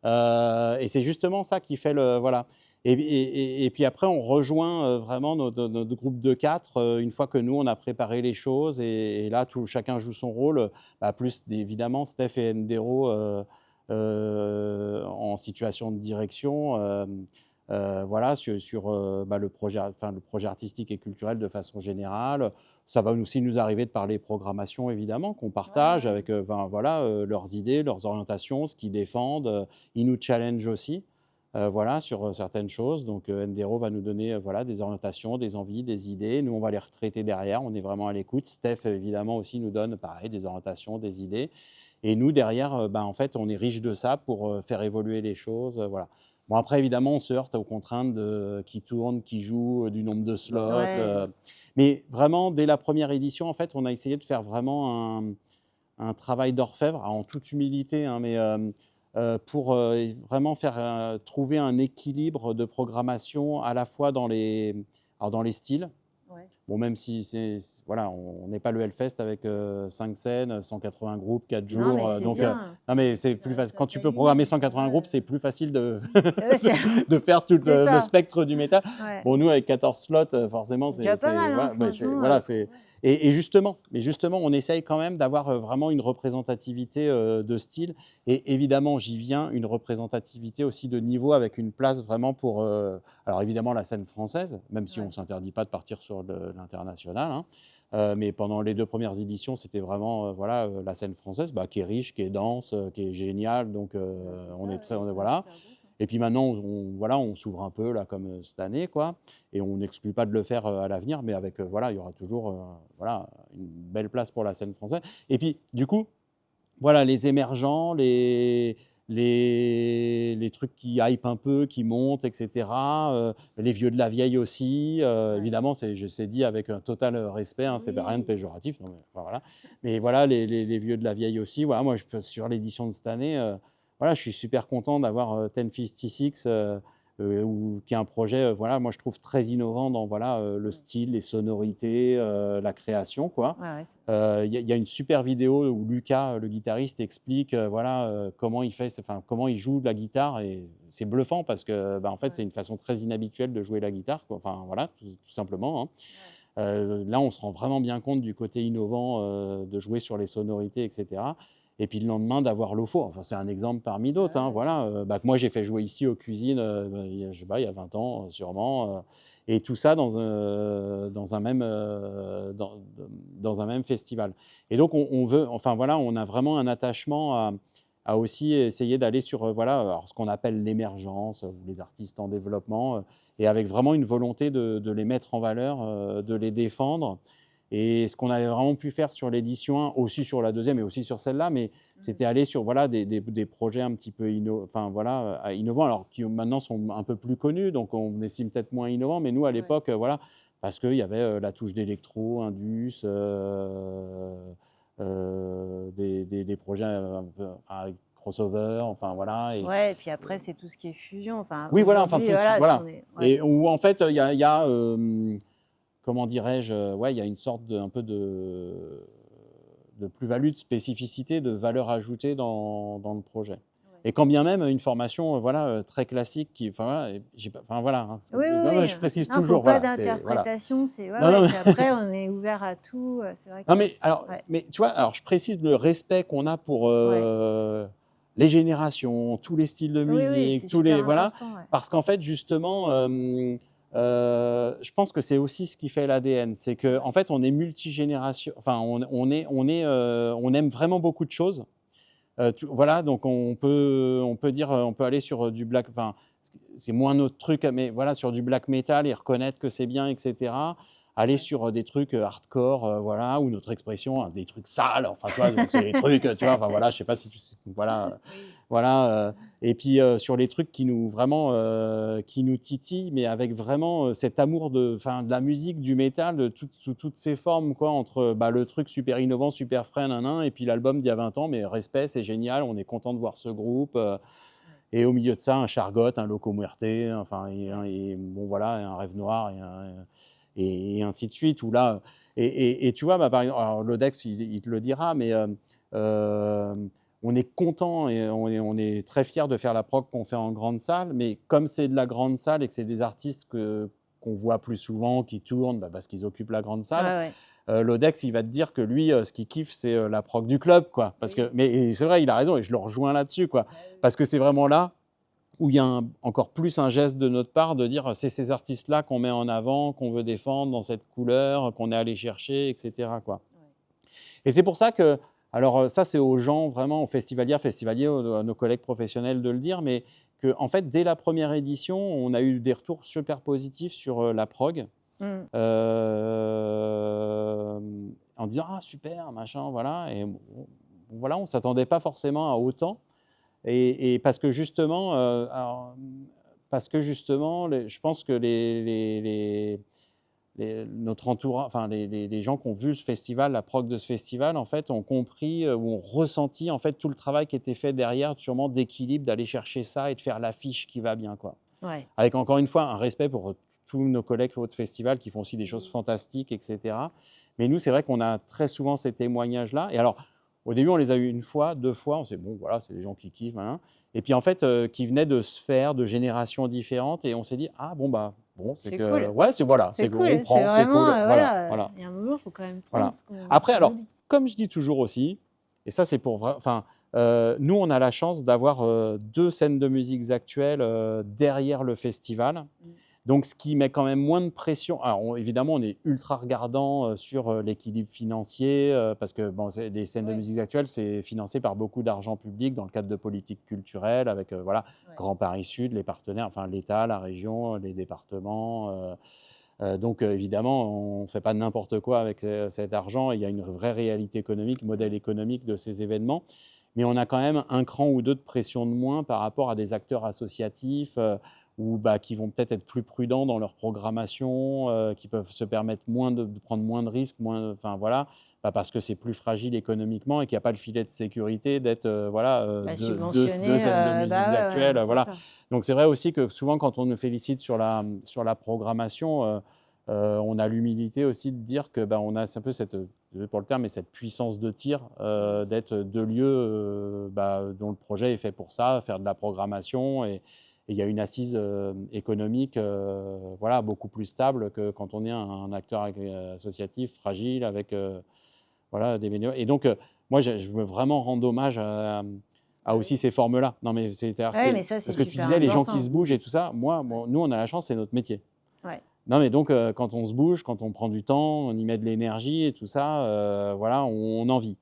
Et c'est justement ça qui fait le. Voilà. Et puis après, on rejoint vraiment notre groupe de 4 une fois que nous, on a préparé les choses. Et là, chacun joue son rôle. Plus évidemment, Steph et Ndero en situation de direction. Voilà, sur le projet artistique et culturel de façon générale. Ça va aussi nous arriver de parler programmation, évidemment, qu'on partage Ouais. avec voilà, leurs idées, leurs orientations, ce qu'ils défendent. Ils nous challengent aussi voilà, sur certaines choses. Donc, Ndero va nous donner voilà, des orientations, des envies, des idées. Nous, on va les retraiter derrière. On est vraiment à l'écoute. Steph, évidemment, aussi nous donne, pareil, des orientations, des idées. Et nous, derrière, en fait, on est riche de ça pour faire évoluer les choses. Voilà. Bon, après, évidemment, on se heurte aux contraintes qui tournent, qui jouent, du nombre de slots. Ouais. Mais vraiment, dès la première édition, en fait, on a essayé de faire vraiment un travail d'orfèvre, en toute humilité, hein, mais pour vraiment faire trouver un équilibre de programmation à la fois dans les styles. Ouais. Bon, même si voilà, on n'est pas le Hellfest avec 5 scènes, 180 groupes, 4 Non, jours. mais c'est bien. Non, mais c'est plus Ça facile. reste Quand à tu taille peux programmer humaine. 180 groupes, Ouais. c'est plus facile de, Ouais, de faire tout c'est le ça. spectre du métal. Ouais. Bon, nous, avec 14 slots, forcément, C'est déjà pas mal, hein, voilà, franchement. voilà, Ouais. et justement, on essaye quand même d'avoir vraiment une représentativité de style. Et évidemment, j'y viens, une représentativité aussi de niveau, avec une place vraiment pour, alors évidemment, la scène française, même si on Ouais. ne s'interdit pas de partir sur l'international. Hein. Mais pendant les 2 premières éditions, c'était vraiment voilà, la scène française, qui est riche, qui est dense, qui est géniale. Donc, on est très, voilà. Super groupe. Et puis maintenant, voilà, on s'ouvre un peu, là, comme cette année, quoi. Et on n'exclut pas de le faire à l'avenir, mais avec, voilà, il y aura toujours voilà, une belle place pour la scène française. Et puis, du coup, voilà, les émergents, les trucs qui hype un peu, qui montent, etc. Les vieux de la vieille aussi. Ouais. Évidemment, je sais dit avec un total respect, hein, c'est rien de Oui. péjoratif. Non, mais, enfin, voilà. Mais voilà, les vieux de la vieille aussi. Voilà, moi, sur l'édition de cette année, voilà, je suis super content d'avoir 1056, qui est un projet, voilà, moi, je trouve très innovant dans voilà, le style, les sonorités, la création, quoi. Ouais, Il y a une super vidéo où Lucas, le guitariste, explique voilà, comment comment il joue de la guitare, et c'est bluffant parce que en fait, Ouais. c'est une façon très inhabituelle de jouer la guitare, quoi. Enfin voilà, tout simplement. Hein. Ouais. Là, on se rend vraiment bien compte du côté innovant de jouer sur les sonorités, etc. Et puis le lendemain, d'avoir l'OFO. Enfin, c'est un exemple parmi d'autres. Hein, Ouais. voilà, que moi, j'ai fait jouer ici aux cuisines, je sais pas, il y a 20 ans, sûrement. Et tout ça dans un même, dans un même festival. Et donc, on veut, enfin voilà, on a vraiment un attachement à aussi essayer d'aller sur voilà, alors, ce qu'on appelle l'émergence, ou les artistes en développement, et avec vraiment une volonté de les mettre en valeur, de les défendre. Et ce qu'on avait vraiment pu faire sur l'édition 1, aussi sur la deuxième et aussi sur celle-là, mais c'était aller sur voilà, des projets un petit peu enfin, voilà, innovants, alors qui maintenant sont un peu plus connus, donc on estime peut-être moins innovants, mais nous, à l'époque, voilà, parce qu'il y avait la touche d'électro, indus, des projets un peu avec crossover, enfin voilà. Ouais, et puis après, c'est tout ce qui est fusion. Enfin, Oui, voilà, enfin, aujourd'hui, tous, voilà, voilà. ouais. Et où en fait, il y a comment dirais-je, ouais, il y a une sorte un peu de plus-value, de spécificité, de valeur ajoutée dans le projet. Ouais. Et quand bien même une formation voilà, très classique, enfin, voilà, enfin, voilà, hein, Oui, oui, oui. je précise Non, faut toujours, pas voilà, voilà. d'interprétation. C'est ouais, Non, ouais. non, Puis après, on est ouvert à tout. C'est vrai que non, mais alors, ouais, mais tu vois, alors je précise le respect qu'on a pour ouais. les générations, tous les styles de Oui, oui, musique, c'est tous les super voilà, important. Ouais. parce qu'en fait, justement, je pense que c'est aussi ce qui fait l'ADN. C'est qu'en fait, on est multigénération. Enfin, on aime vraiment beaucoup de choses. Voilà, donc on peut dire, on peut aller sur du black. Enfin, c'est moins notre truc, mais voilà, sur du black metal et reconnaître que c'est bien, etc. Aller sur des trucs hardcore, voilà, ou notre expression, des trucs sales. Enfin, tu vois, donc c'est des trucs, tu vois. Enfin voilà, je sais pas si tu sais, voilà, voilà. Et puis sur les trucs qui nous vraiment, qui nous titillent, mais avec vraiment cet amour de la musique, du métal, sous toutes ses formes, quoi, entre le truc super innovant, super frais, et puis l'album d'il y a 20 ans, mais respect, c'est génial, on est content de voir ce groupe. Et au milieu de ça, un Chargot, un Loco Muerte, enfin, et bon voilà, un Rêve Noir, et ainsi de suite. Où là, et tu vois, par exemple, alors l'Odex, il te le dira, mais on est content et on est très fiers de faire la prog qu'on fait en grande salle, mais comme c'est de la grande salle et que c'est des artistes qu'on voit plus souvent, qui tournent parce qu'ils occupent la grande salle, l'Odex, il va te dire que lui, ce qu'il kiffe, c'est la prog du club, quoi. Mais c'est vrai, il a raison, et je le rejoins là-dessus, quoi. Parce que c'est vraiment là où il y a encore plus un geste de notre part de dire c'est ces artistes-là qu'on met en avant, qu'on veut défendre dans cette couleur, qu'on est allé chercher, etc., quoi. Et c'est pour ça que, alors ça c'est aux gens vraiment, aux festivaliers, à nos collègues professionnels de le dire, mais que en fait dès la première édition, on a eu des retours super positifs sur la prog, en disant ah super machin, voilà, et voilà, on s'attendait pas forcément à autant. Et parce que justement, je pense que notre entourage, enfin les gens qui ont vu ce festival, la prog de ce festival, en fait, ont compris ou ont ressenti en fait tout le travail qui était fait derrière, sûrement d'équilibre, d'aller chercher ça et de faire l'affiche qui va bien, quoi. Ouais. Avec encore une fois un respect pour tous nos collègues au festival qui font aussi des choses fantastiques, etc. Mais nous, c'est vrai qu'on a très souvent ces témoignages-là. Et alors, au début, on les a eu une fois, 2 fois. On s'est dit, bon, voilà, c'est des gens qui kiffent. Hein. Et puis, en fait, qui venaient de sphères, de générations différentes. Et on s'est dit, ah, bon, c'est que. Cool. Ouais, voilà, C'est cool, cool. on prend, c'est cool. Voilà. Il y a un moment, il faut quand même prendre ce qu'on Après, alors, nous dit. comme je dis toujours aussi, et ça, c'est pour vrai. Enfin, nous, on a la chance d'avoir 2 scènes de musique actuelles derrière le festival. Donc, ce qui met quand même moins de pression. Alors, évidemment, on est ultra regardant sur l'équilibre financier, parce que les scènes de musique actuelles, c'est financé par beaucoup d'argent public dans le cadre de politiques culturelles, avec Grand Paris Sud, les partenaires, enfin l'État, la région, les départements. Donc, évidemment, on ne fait pas n'importe quoi avec cet argent. Il y a une vraie réalité économique, modèle économique de ces événements. Mais on a quand même un cran ou deux de pression de moins par rapport à des acteurs associatifs qui vont peut-être être plus prudents dans leur programmation, qui peuvent se permettre de prendre moins de risques, parce que c'est plus fragile économiquement et qu'il n'y a pas le filet de sécurité d'être deux scènes de musique actuelles. Voilà. Donc c'est vrai aussi que souvent quand on nous félicite sur la programmation, on a l'humilité aussi de dire que on a un peu cette, pour le terme, mais cette puissance de tir, d'être 2 lieux dont le projet est fait pour ça, faire de la programmation, et il y a une assise économique beaucoup plus stable que quand on est un acteur associatif fragile avec des bénévoles. Et donc, moi, je veux vraiment rendre hommage à aussi ces formes-là. Non, mais parce que tu disais les gens qui se bougent et tout ça. Nous, on a la chance, c'est notre métier. Ouais. Non, mais donc, quand on se bouge, quand on prend du temps, on y met de l'énergie et tout ça, on en vit.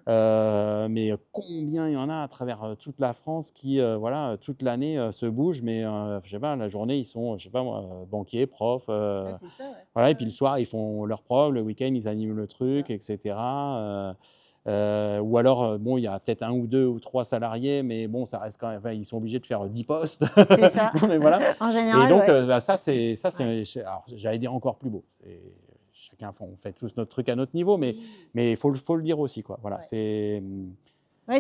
Mais combien il y en a à travers toute la France qui, toute l'année se bougent, mais je sais pas, la journée, ils sont, je sais pas moi, banquiers, profs. C'est ça, ouais. Voilà, et puis le soir, ils font leur prog, le week-end, ils animent le truc, etc. Ou alors, il y a peut-être 1 ou 2 ou 3 salariés, mais bon, ça reste quand même, ils sont obligés de faire 10 postes. C'est ça. Non, mais voilà. En général, et donc, ouais. ça, alors, j'allais dire encore plus beau. Chacun, on fait tous notre truc à notre niveau, mais il faut le dire aussi, quoi. Voilà, c'est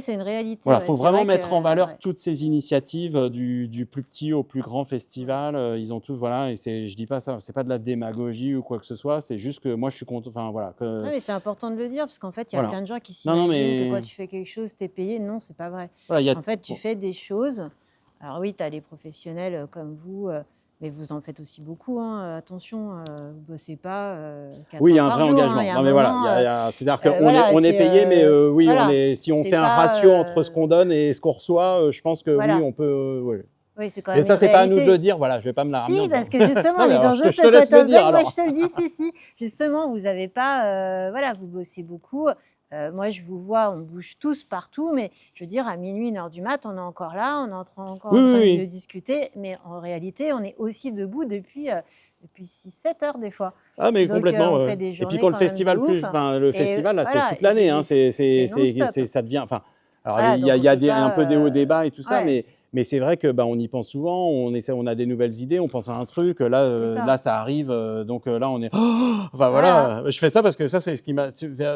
une réalité. Voilà, faut vraiment mettre en valeur ouais. toutes ces initiatives du plus petit au plus grand festival. Ils ont tous, voilà, et je dis pas ça, c'est pas de la démagogie ou quoi que ce soit. C'est juste que moi, je suis content. Enfin, voilà. Ouais, mais c'est important de le dire parce qu'en fait, il y a plein de gens qui Non, s'imaginent que quand tu fais quelque chose, tu es payé. Non, c'est pas vrai. Voilà, En fait, tu fais des choses. Alors oui, tu as les professionnels comme vous, mais vous en faites aussi beaucoup. Hein. Attention, vous bossez pas 4 Oui, il y a heures un par vrai jour, engagement. hein. Il y a Non, un mais moment, voilà, c'est-à-dire qu'on voilà, on est payé, mais oui, voilà. si on C'est fait un pas, ratio entre ce qu'on donne et ce qu'on reçoit, je pense que voilà. oui, on peut. Oui, c'est quand Mais même ça, une c'est pas à nous de réalité. le dire. Voilà, je vais pas me la ramener. Si, parce que justement, Non, on mais est alors, dans je un te laisse le startup dire, Moi, alors. je te le dis, si. Justement, vous n'avez pas, voilà, vous bossez beaucoup. Moi, je vous vois, on bouge tous partout, mais je veux dire, à minuit, 1 heure du mat, on est encore là, on est encore Oui, en oui, train de oui. discuter, mais en réalité, on est aussi debout depuis 6-7 heures des fois. Ah, mais Donc, complètement. on Ouais. fait des Et puis journées quand le quand même de festival ouf. le Et festival là, c'est voilà, toute l'année. Hein, c'est non-stop. ça devient. Enfin, alors Voilà, il y donc a, on il y a peut un peu des hauts pas. débats et tout ça, Ouais, mais c'est vrai que bah, on y pense souvent. On essaie, on a des nouvelles idées, on pense à un truc. c'est ça. Là, ça arrive. Donc là, on est. Enfin Voilà. voilà. Je fais ça parce que ça, c'est ce qui m'a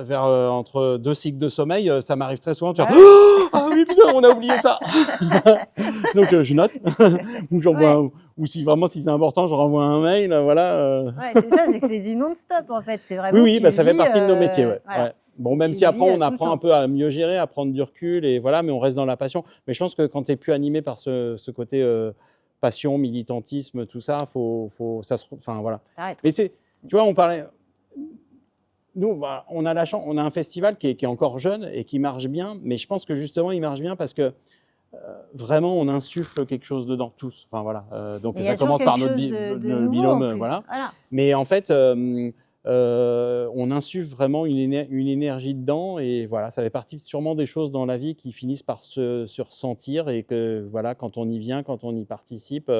vers entre 2 cycles de sommeil, ça m'arrive très souvent de faire. Bah ouais. Ah oui, putain, on a oublié ça. Donc je note ou j'envoie Ouais. ou si vraiment si c'est important, je renvoie un mail. Voilà. Ouais, c'est ça, c'est que c'est du non-stop en fait. C'est Oui, vraiment, oui, tu bah, ça fait vis, partie de nos métiers, ouais. voilà, Ouais. Bon, même tu si le après, vis on tout le apprend un temps. peu à mieux gérer, à prendre du recul, et voilà, mais on reste dans la passion. Mais je pense que quand tu es plus animé par ce côté passion, militantisme, tout ça, ça enfin, voilà. T'arrêtes, Mais quoi. tu vois, on parlait. Nous, voilà, on a la chance, on a un festival qui est encore jeune et qui marche bien, mais je pense que justement, il marche bien parce que vraiment, on insuffle quelque chose dedans, tous. Enfin, voilà. Donc, Mais il y ça a toujours commence par quelque chose de notre nouveau en binôme, plus. voilà. Voilà. Mais en fait, on insuffle vraiment une énergie dedans. Et voilà, ça fait partie sûrement des choses dans la vie qui finissent par se ressentir. Et que, voilà, quand on y vient, quand on y participe,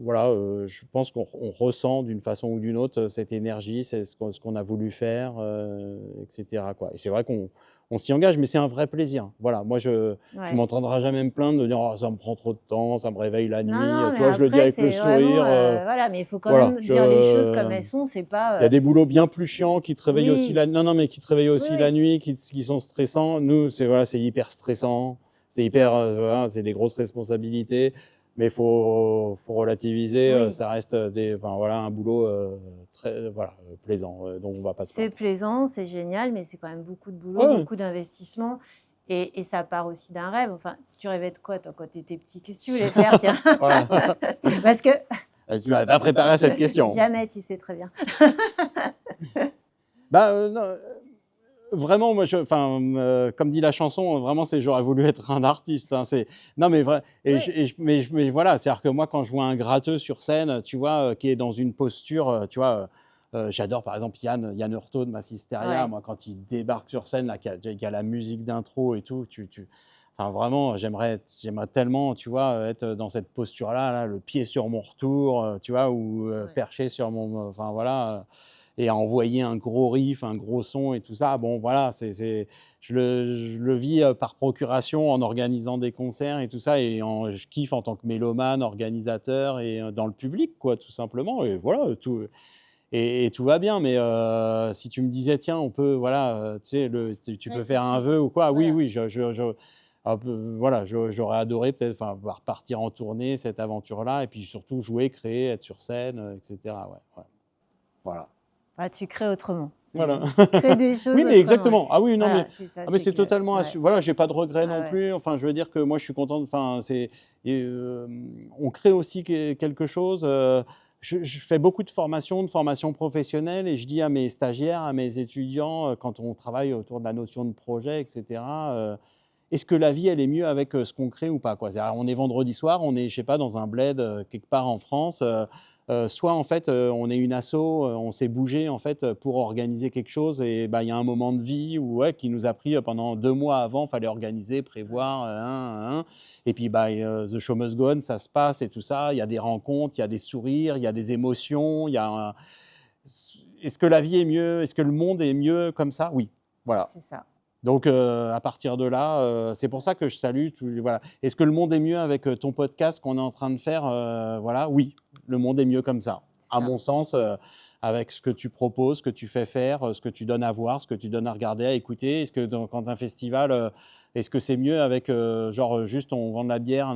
voilà, je pense qu'on ressent d'une façon ou d'une autre cette énergie, c'est ce qu'on a voulu faire, etc., quoi. Et c'est vrai qu'on s'y engage, mais c'est un vrai plaisir. Voilà, moi, je Ouais. m'entendrai jamais me plaindre de dire «Oh, ça me prend trop de temps, ça me réveille la Non, nuit». non, Tu mais vois, je le dis après, avec le c'est vraiment, sourire. voilà, mais il faut quand Voilà, même dire les choses comme elles sont. C'est il y a pas, des boulots bien plus chiants qui te réveillent aussi oui, non, non, mais qui te réveillent oui, aussi la oui, nuit, qui sont stressants. Nous, c'est voilà, c'est hyper stressant, c'est hyper, voilà, c'est des grosses responsabilités, mais faut relativiser. oui. Ça reste enfin voilà, un boulot très, voilà, plaisant. Donc on va pas se C'est plaindre. plaisant, c'est génial, mais c'est quand même beaucoup de boulot, Ouais, beaucoup d'investissement. Et ça part aussi d'un rêve. Enfin, tu rêvais de quoi, toi, quand tu étais petit? Qu'est-ce que tu voulais faire, tiens? voilà. Parce que Tu m'avais pas préparé à cette question. jamais, tu sais très bien. Bah non, vraiment, moi, enfin, comme dit la chanson, vraiment, c'est j'aurais voulu être un artiste. Hein, non, mais vrai. Oui, Mais voilà, c'est-à-dire que moi, quand je vois un gratteux sur scène, tu vois, qui est dans une posture, tu vois, j'adore par exemple Yann Hurtaud de Massisteria. ouais. Moi, quand il débarque sur scène, là, qu'il y a la musique d'intro et tout, enfin, vraiment, j'aimerais tellement, tu vois, être dans cette posture-là, là, le pied sur mon retour, tu vois, ou Ouais. perché sur enfin voilà. Et à envoyer un gros riff, un gros son et tout ça. Bon, voilà, je le vis par procuration en organisant des concerts et tout ça. Et je kiffe en tant que mélomane, organisateur et dans le public, quoi, tout simplement. Et voilà, et tout va bien. Mais si tu me disais, tiens, on peut, voilà, tu sais, tu Ouais, peux faire un vœu ou quoi, oui, voilà. oui, voilà, j'aurais adoré peut-être partir en tournée, cette aventure-là, et puis surtout jouer, créer, être sur scène, etc. Ouais, ouais. Voilà. Enfin, tu crées autrement. Voilà. Tu crées des choses Oui, mais autrement. exactement. Ah oui, non, Voilà, c'est ça, mais c'est c'est que. totalement Ouais. voilà, j'ai pas de regrets Ah non ouais. plus. Enfin, je veux dire que moi, je suis content. Enfin, on crée aussi quelque chose. Je fais beaucoup de formations professionnelles, et je dis à mes stagiaires, à mes étudiants, quand on travaille autour de la notion de projet, etc. Est-ce que la vie, elle est mieux avec ce qu'on crée ou pas, quoi? C'est-à-dire, on est vendredi soir, on est, je sais pas, dans un bled quelque part en France. Soit en fait, on est une asso, on s'est bougé en fait pour organiser quelque chose, et bah, il y a un moment de vie où, ouais, qui nous a pris pendant 2 mois avant, fallait organiser, prévoir, et puis bah, The Show Must Go On, ça se passe et tout ça. Il y a des rencontres, il y a des sourires, il y a des émotions, Est-ce que la vie est mieux? Est-ce que le monde est mieux comme ça? Oui, voilà. C'est ça. Donc, à partir de là, c'est pour ça que je salue voilà. Est-ce que le monde est mieux avec ton podcast qu'on est en train de faire? Voilà, oui, le monde est mieux comme ça. C'est À ça. mon sens, avec ce que tu proposes, ce que tu fais faire, ce que tu donnes à voir, ce que tu donnes à regarder, à écouter. Est-ce que quand un festival, est-ce que c'est mieux avec, genre, juste on vend de la bière,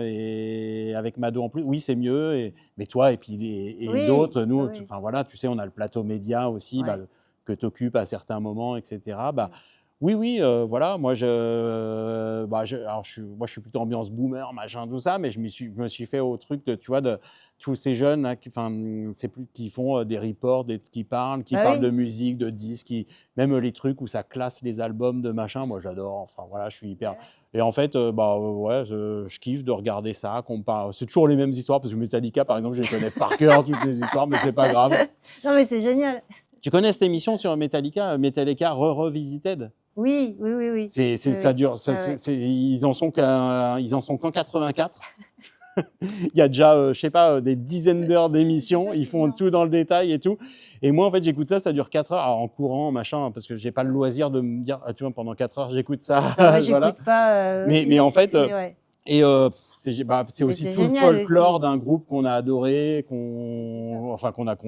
et avec Mado en plus? Oui, c'est mieux. Mais toi, et puis et Oui, d'autres, nous, oui. enfin voilà, tu sais, on a le plateau média aussi, bah, Ouais. que tu occupes à certains moments, etc. Bah, Mm. oui, oui, voilà, moi, alors moi, je suis plutôt ambiance boomer, machin, tout ça, mais je me suis fait au truc de, tu vois, de tous ces jeunes là, qui font des reports, qui Bah parlent oui. de musique, de disques, même les trucs où ça classe les albums de machin. Moi, j'adore. Enfin, voilà, je suis hyper. Et en fait, ouais, je kiffe de regarder ça. C'est toujours les mêmes histoires, parce que Metallica, par exemple, je les connais par cœur, toutes les histoires, mais c'est pas grave. Non, mais c'est génial. Tu connais cette émission sur Metallica, Metallica Revisited? Oui. Ça dure, ils en sont qu'en 84. Il y a déjà, je sais pas, des dizaines d'heures d'émissions. Ils font tout dans le détail et tout. Et moi, en fait, j'écoute ça dure 4 heures, alors en courant, machin, parce que j'ai pas le loisir de me dire, tu vois, pendant 4 heures, j'écoute ça. Moi, Voilà. j'écoute pas. Mais en fait, ouais. et c'est aussi c'est tout le génial folklore aussi. d'un groupe qu'on a adoré, qu'on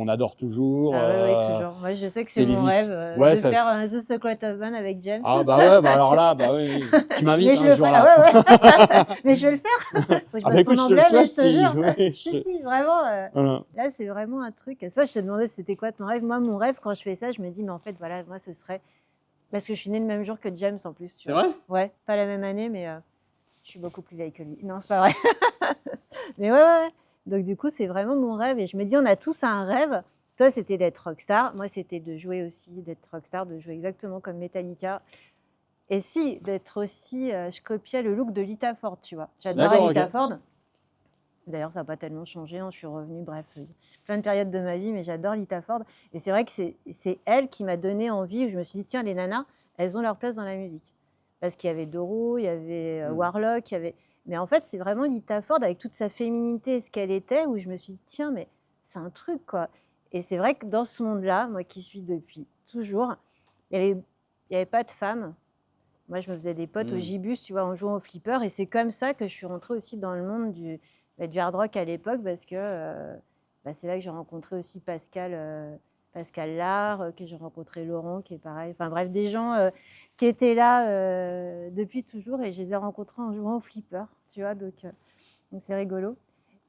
adore toujours. Oui, toujours. Moi, je sais que c'est c'est les mon rêve Ouais, de ça faire The Secret of Man avec James. Ah bah ouais, alors là, bah oui. Tu m'invites Mais je un le jour ferai. là. Ouais. Mais je vais le faire. Faut que je Ah bah passe écoute, mon je te le emblème, souhaite, je te jure. ouais, Si, vraiment. Voilà. Là, c'est vraiment un truc. Soit je te demandais c'était quoi ton rêve. Moi, mon rêve, quand je fais ça, je me dis, mais en fait, voilà, moi, ce serait. Parce que je suis née le même jour que James en plus. Tu C'est vois. vrai? Ouais, pas la même année, mais je suis beaucoup plus vieille que lui. Non, c'est pas vrai. Mais ouais. Donc, du coup, c'est vraiment mon rêve. Et je me dis, on a tous un rêve. Toi, c'était d'être rockstar. Moi, c'était de jouer aussi, d'être rockstar, de jouer exactement comme Metallica. Et si, d'être aussi. Je copiais le look de Lita Ford, tu vois. J'adorais D'accord, Lita ok. Ford. D'ailleurs, ça n'a pas tellement changé. Je suis revenue, bref, plein de périodes de ma vie, mais j'adore Lita Ford. Et c'est vrai que c'est elle qui m'a donné envie, où je me suis dit, tiens, les nanas, elles ont leur place dans la musique. Parce qu'il y avait Doro, il y avait Warlock, il y avait... Mais en fait, c'est vraiment Lita Ford, avec toute sa féminité et ce qu'elle était, où je me suis dit, tiens, mais c'est un truc, quoi. Et c'est vrai que dans ce monde-là, moi qui suis depuis toujours, il n'y avait pas de femmes. Moi, je me faisais des potes au Gibus, tu vois, en jouant au flipper. Et c'est comme ça que je suis rentrée aussi dans le monde du hard rock à l'époque, parce que c'est là que j'ai rencontré aussi Pascal Lard, que j'ai rencontré Laurent, qui est pareil. Enfin bref, des gens qui étaient là depuis toujours, et je les ai rencontrés en jouant au flipper, tu vois, donc c'est rigolo.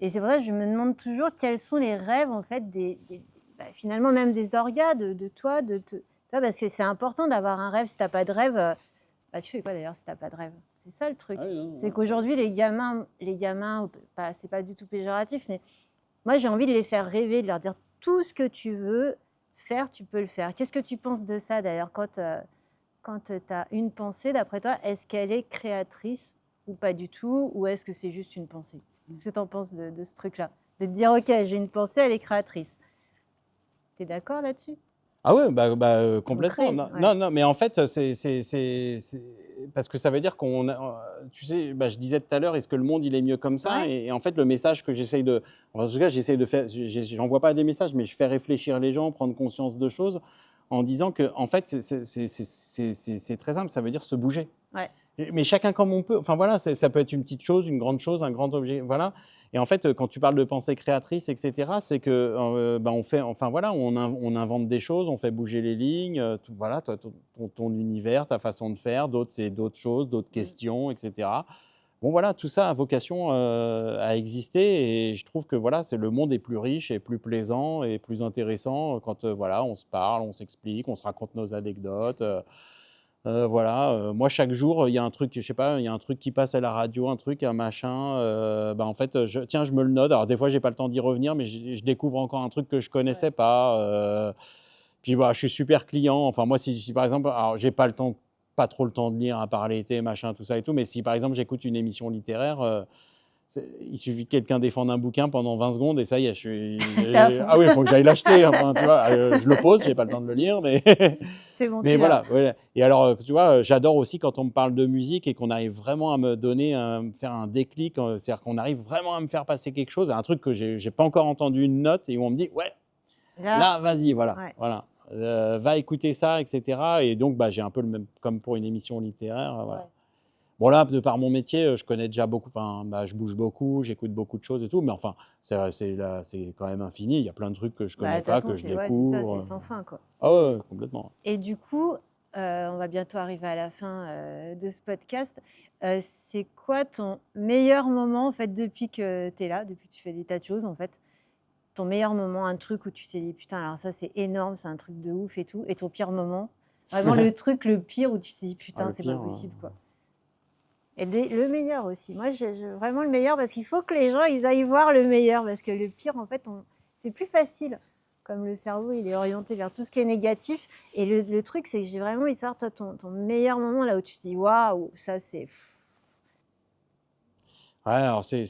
Et c'est pour ça que je me demande toujours quels sont les rêves, en fait, finalement même des orgas, de toi, parce que c'est important d'avoir un rêve. Si tu n'as pas de rêve... tu fais quoi d'ailleurs si t'as pas de rêve? C'est ça le truc. Ah oui, non, c'est qu'aujourd'hui, les gamins, c'est pas du tout péjoratif, mais moi j'ai envie de les faire rêver, de leur dire tout ce que tu veux faire, tu peux le faire. Qu'est-ce que tu penses de ça d'ailleurs quand tu as une pensée, d'après toi, est-ce qu'elle est créatrice ou pas du tout, ou est-ce que c'est juste une pensée? Qu'est-ce que tu en penses de ce truc-là? De te dire, ok, j'ai une pensée, elle est créatrice. Tu es d'accord là-dessus? Ah ouais, complètement. Concret, Non, ouais. non, mais en fait, parce que ça veut dire tu sais, je disais tout à l'heure, est-ce que le monde il est mieux comme ça? Ouais. Et en fait, le message que en tout cas, j'essaye de faire, j'envoie pas des messages, mais je fais réfléchir les gens, prendre conscience de choses, en disant que, en fait, c'est très simple. Ça veut dire se bouger. Ouais. Mais chacun comme on peut. Enfin voilà, ça peut être une petite chose, une grande chose, un grand objet. Voilà. Et en fait, quand tu parles de pensée créatrice, etc., c'est que on fait, enfin voilà, on invente des choses, on fait bouger les lignes. Voilà, toi, ton univers, ta façon de faire. D'autres, c'est d'autres choses, d'autres questions, etc. Bon voilà, tout ça a vocation à exister, et je trouve que voilà, le monde est plus riche et plus plaisant et plus intéressant quand voilà, on se parle, on s'explique, on se raconte nos anecdotes. Voilà, moi chaque jour, il y a un truc, je sais pas, il y a un truc qui passe à la radio, un truc, un machin, en fait, je me le note. Alors des fois, j'ai pas le temps d'y revenir, mais je découvre encore un truc que je connaissais pas. Puis je suis super client. Enfin moi, si par exemple, alors j'ai pas trop le temps de lire à part l'été, machin, tout ça et tout, mais si par exemple j'écoute une émission littéraire, il suffit que quelqu'un défende un bouquin pendant 20 secondes et ça y est, T'es à fond. ah oui, il faut que j'aille l'acheter. Enfin, tu vois, je le pose, j'ai pas le temps de le lire, mais C'est bon, mais tu l'as. voilà, ouais. Et alors, tu vois, j'adore aussi quand on me parle de musique et qu'on arrive vraiment à me faire un déclic, c'est-à-dire qu'on arrive vraiment à me faire passer quelque chose, un truc que j'ai pas encore entendu une note, et où on me dit, ouais, là, vas-y, voilà, ouais. voilà. Va écouter ça, etc. Et donc, j'ai un peu le même, comme pour une émission littéraire, voilà. Ouais. Bon là, de par mon métier, je connais déjà beaucoup, enfin, je bouge beaucoup, j'écoute beaucoup de choses et tout, mais enfin, c'est quand même infini. Il y a plein de trucs que je Bah, de connais toute pas, façon, que je c'est ça, découvre. c'est sans fin, quoi. Ah ouais, complètement. Et du coup, on va bientôt arriver à la fin de ce podcast. C'est quoi ton meilleur moment, en fait, depuis que tu es là, depuis que tu fais des tas de choses, en fait? Ton meilleur moment, un truc où tu t'es dit, putain, alors ça, c'est énorme, c'est un truc de ouf et tout. Et ton pire moment, vraiment le truc le pire où tu t'es dit, putain, le c'est pas pire, possible, quoi. Et le meilleur aussi. Moi, j'ai vraiment le meilleur, parce qu'il faut que les gens, ils aillent voir le meilleur, parce que le pire, en fait, c'est plus facile. Comme le cerveau, il est orienté vers tout ce qui est négatif. Et le truc, c'est que j'ai vraiment envie de savoir, toi, ton meilleur moment, là où tu te dis, waouh, ça, c'est... Ouais, alors c'est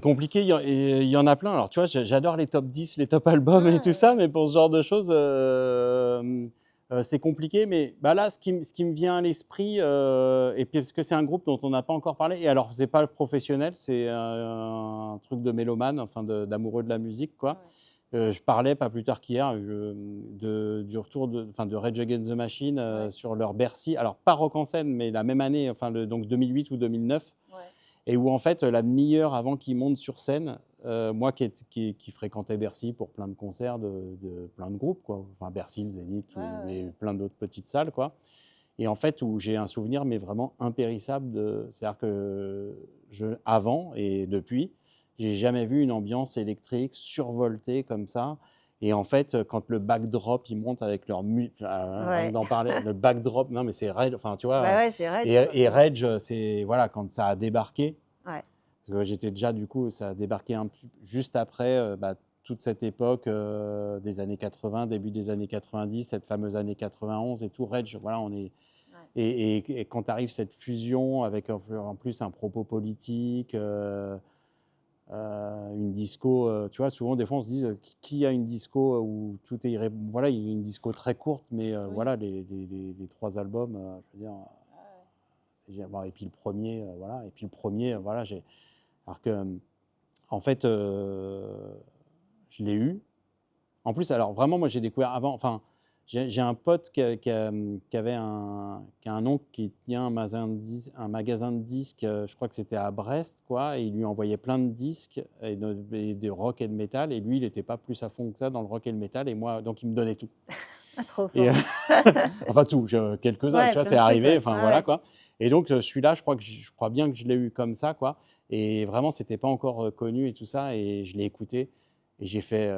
compliqué, il y en a plein. Alors, tu vois, j'adore les top 10, les top albums et tout Ah, ça, mais pour ce genre de choses, c'est compliqué. Mais bah là, ce qui me vient à l'esprit, et puis parce que c'est un groupe dont on n'a pas encore parlé, et alors, c'est pas le professionnel, c'est un truc de mélomane, enfin d'amoureux de la musique, quoi. ouais. Je parlais pas plus tard qu'hier du retour de Rage Against the Machine Ouais, sur leur Bercy. Alors, pas Rock en scène, mais la même année, enfin, donc 2008 ou 2009. ouais. Et où en fait, la demi-heure avant qu'ils montent sur scène, moi qui fréquentais Bercy pour plein de concerts de plein de groupes, quoi. Enfin Bercy, le Zénith, Ouais, ouais, et ouais. plein d'autres petites salles, quoi. Et en fait, où j'ai un souvenir, mais vraiment impérissable c'est-à-dire que avant et depuis, j'ai jamais vu une ambiance électrique survoltée comme ça. Et en fait, quand le backdrop, ils montent avec rien que Ouais. d'en parler, le backdrop, non mais c'est Rage, enfin tu Bah vois, ouais, c'est Rage, quoi. et Rage, c'est, voilà, quand ça a débarqué, Ouais, parce que j'étais déjà, du coup, ça a débarqué juste après toute cette époque des années 80, début des années 90, cette fameuse année 91 et tout. Rage, voilà, on est. ouais. Et quand arrive cette fusion avec en plus un propos politique, une disco, tu vois, souvent des fois on se dit qui a une disco où tout est voilà, il y a une disco très courte, mais Oui. voilà, les trois albums, je veux dire, Ah ouais. bon, et puis le premier, voilà, et puis le premier, voilà, alors que en fait, je l'ai eu. En plus, alors vraiment, moi, j'ai découvert avant. Enfin, j'ai un pote qui a un oncle qui tient un magasin de disques. Je crois que c'était à Brest, quoi. Et il lui envoyait plein de disques et de rock et de métal. Et lui, il n'était pas plus à fond que ça dans le rock et le métal. Et moi, donc, il me donnait tout. Ah, trop Et, fort. enfin, tout, quelques-uns, tu Ouais, vois, plein c'est de trucs, arrivé. ouais. Enfin, Ouais, voilà, ouais. quoi. Et donc, celui-là, je crois bien que je l'ai eu comme ça, quoi. Et vraiment, c'était pas encore connu et tout ça. Et je l'ai écouté. Et j'ai fait.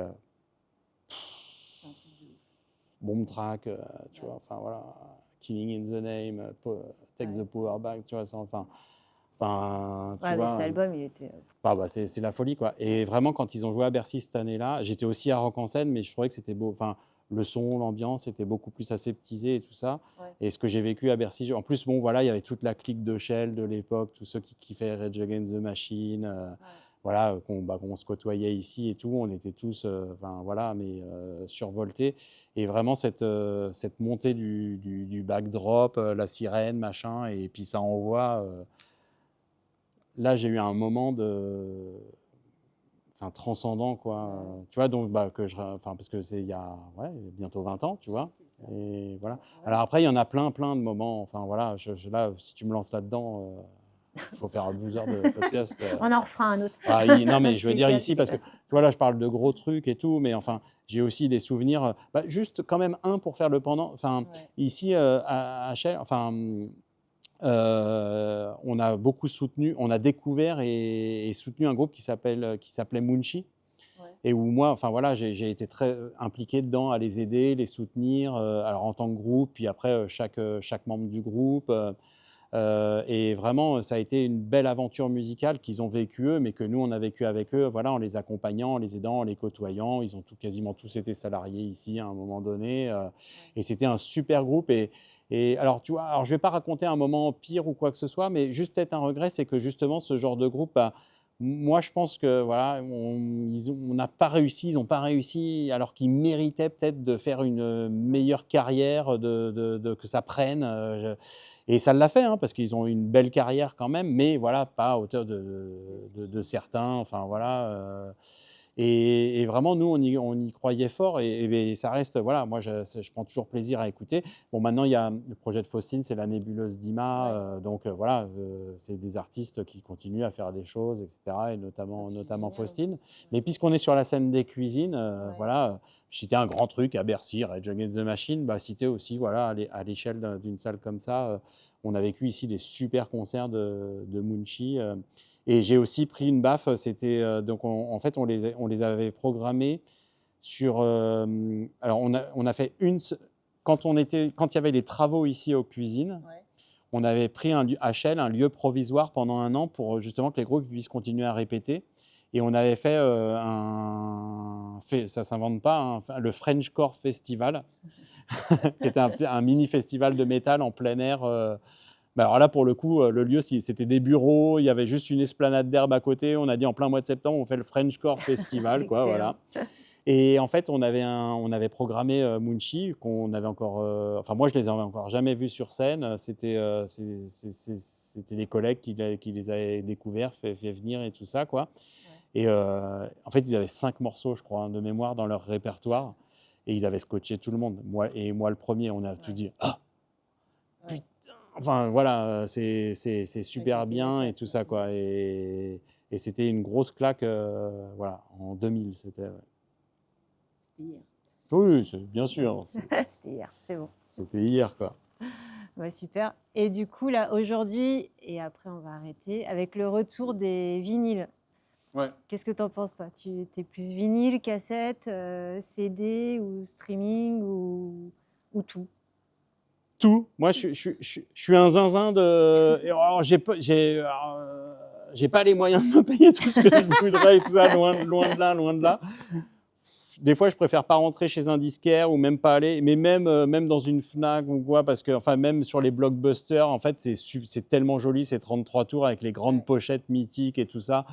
C'est un truc de ouf. Bomb track, tu Ouais, vois, enfin voilà, Killing in the Name, Take ouais, the Power Back, tu vois, tu ouais, mais cet vois, album, il était. c'est la folie, quoi. Et vraiment, quand ils ont joué à Bercy cette année-là, j'étais aussi à Rock en scène, mais je trouvais que c'était beau, enfin, le son, l'ambiance était beaucoup plus aseptisé et tout ça. Ouais, Et ce que j'ai vécu à Bercy, en plus, bon, voilà, il y avait toute la clique de Shell de l'époque, tous ceux qui kiffaient Rage Against the Machine, ouais. voilà, qu'on se côtoyait ici et tout, on était tous, enfin voilà, mais survoltés. Et vraiment cette montée du backdrop, la sirène, machin, et puis ça envoie. Là, j'ai eu un moment enfin, transcendant, quoi. Ouais, Tu vois, donc, enfin, parce que c'est il y a ouais, bientôt 20 ans, tu vois. c'est ça. Et voilà. Ouais. Alors après, il y en a plein, plein de moments. Enfin voilà, là, si tu me lances là-dedans, il faut faire 12 heures de podcast. On en refera un autre. Non, Un mais je veux dire spécial. ici, parce que, tu vois, là, je parle de gros trucs et tout, mais enfin, j'ai aussi des souvenirs. Juste quand même un pour faire le pendant. Enfin, Ouais, ici, à Chelles, enfin, on a beaucoup soutenu, on a découvert et soutenu un groupe qui s'appelait Munchi. ouais, Et où moi, enfin voilà, j'ai été très impliqué dedans, à les aider, les soutenir, alors en tant que groupe, puis après chaque membre du groupe. Et vraiment, ça a été une belle aventure musicale qu'ils ont vécue eux, mais que nous, on a vécu avec eux, voilà, en les accompagnant, en les aidant, en les côtoyant. Ils ont quasiment tous été salariés ici à un moment donné. ouais. Et c'était un super groupe. Et alors, tu vois, alors, je ne vais pas raconter un moment pire ou quoi que ce soit, mais juste peut-être un regret, c'est que justement, ce genre de groupe, bah, moi, je pense que voilà, on n'a pas réussi, ils n'ont pas réussi, alors qu'ils méritaient peut-être de faire une meilleure carrière, que ça prenne. Et ça l'a fait, hein, parce qu'ils ont une belle carrière quand même, mais voilà, pas à hauteur De ce de qui. certains. Enfin voilà. Et vraiment, nous, on y croyait fort. Et ça reste, voilà, moi, je prends toujours plaisir à écouter. Bon, maintenant, il y a le projet de Faustine, c'est la nébuleuse d'Ima. Ouais. Donc voilà, c'est des artistes qui continuent à faire des choses, etc. Et Ah, notamment, puis c'est notamment génial en Faustine. plus. Mais puisqu'on est sur la scène des cuisines, Ouais, voilà, citer un grand truc à Bercy, Rage Against the Machine, bah, citer aussi, voilà, à l'échelle d'une salle comme ça, on a vécu ici des super concerts de Munchi. Et j'ai aussi pris une baffe, c'était donc en fait on les avait programmés sur. Alors on a fait quand il y avait les travaux ici aux cuisines, ouais. on avait pris à Chelles un lieu provisoire pendant un an pour justement que les groupes puissent continuer à répéter. Et on avait fait ça s'invente pas, hein, enfin, le Frenchcore Festival, qui était un mini festival de métal en plein air. Bah alors là, pour le coup, le lieu, c'était des bureaux, il y avait juste une esplanade d'herbe à côté. On a dit en plein mois de septembre, on fait le Frenchcore Festival, quoi, Excellent. voilà. Et en fait, on avait programmé Munchi, qu'on avait encore. Enfin, moi, je les avais encore jamais vus sur scène. C'était des collègues qui les avaient découverts, fait venir et tout ça, quoi. Ouais. Et en fait, ils avaient 5 morceaux, je crois, hein, de mémoire dans leur répertoire. Et ils avaient scotché tout le monde. Moi le premier, on a tout Ouais. dit. Ah, Ouais. enfin, voilà, c'est super c'était la bien et claque, tout ouais. ça, quoi. Et c'était une grosse claque, voilà, en 2000, c'était. Ouais. C'était hier. Oui, bien sûr, C'est hier, c'est bon. c'était hier, quoi. Ouais, super. Et du coup, là, aujourd'hui, et après on va arrêter, avec le retour des vinyles, Ouais. qu'est-ce que tu en penses, toi? Tu es plus vinyle, cassette, CD ou streaming ou tout? Tout. Moi, je suis un zinzin de. Et alors, j'ai pas les moyens de me payer tout ce que je voudrais et tout ça, loin de là, loin de là. Des fois, je préfère pas rentrer chez un disquaire ou même pas aller, mais même dans une Fnac ou quoi, parce que, enfin, même sur les blockbusters, en fait, c'est tellement joli, ces 33 tours avec les grandes Ouais. pochettes mythiques et tout ça.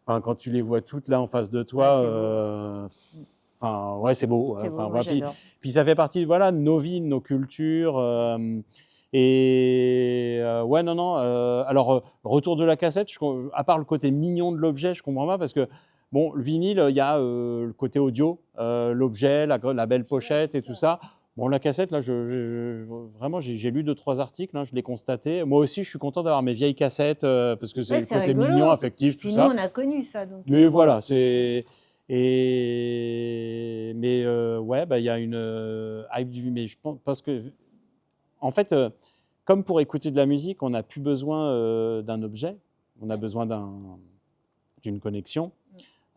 Enfin, quand tu les vois toutes là en face de Ouais, toi, c'est beau. enfin, ouais, c'est beau. C'est Enfin, beau, moi voilà. j'adore. Puis ça fait partie, voilà, de nos vies, de nos cultures. Et ouais, non, non. Alors, retour de la cassette, à part le côté mignon de l'objet, je comprends pas parce que, bon, le vinyle, il y a le côté audio, l'objet, la belle pochette c'est et tout ça. ça. Bon, la cassette, là, vraiment, j'ai lu 2-3 articles, hein, je l'ai constaté. Moi aussi, je suis content d'avoir mes vieilles cassettes parce que c'est Ouais, le c'est côté mignon, rigolo. affectif, tout Puis nous, ça. on a connu ça, donc Mais voilà, c'est. Mais ouais, bah, il y a une hype du. Mais je pense parce que, en fait, comme pour écouter de la musique, on n'a plus besoin d'un objet, on a besoin d'une connexion.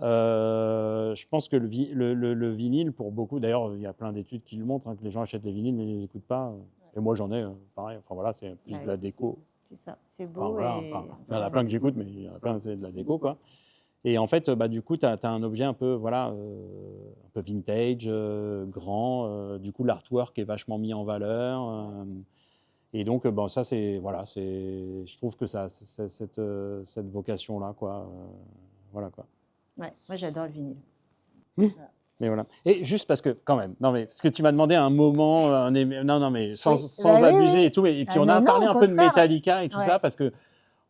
Je pense que le vinyle, pour beaucoup, d'ailleurs, il y a plein d'études qui le montrent, hein, que les gens achètent les vinyles mais ne les écoutent pas. Et moi, j'en ai, pareil. Enfin voilà, c'est plus de la ouais, déco. c'est ça. C'est Enfin beau voilà, et il y en a plein que j'écoute, mais il y en a plein, c'est de la déco, quoi. Et en fait, bah, du coup, tu as un objet un peu, voilà, un peu vintage, grand. Du coup, l'artwork est vachement mis en valeur. Et donc, bon, ça, voilà, je trouve que ça, c'est cette vocation-là, quoi. Voilà, quoi. ouais, moi j'adore le vinyle. Mais voilà. Et juste parce que, quand même, non, mais parce que tu m'as demandé un moment, non, non, mais sans, Oui, sans bah oui, abuser oui. et tout. Et puis, Ah on non, a non, parlé au un peu de contraire. Metallica et tout Ouais. ça, parce que,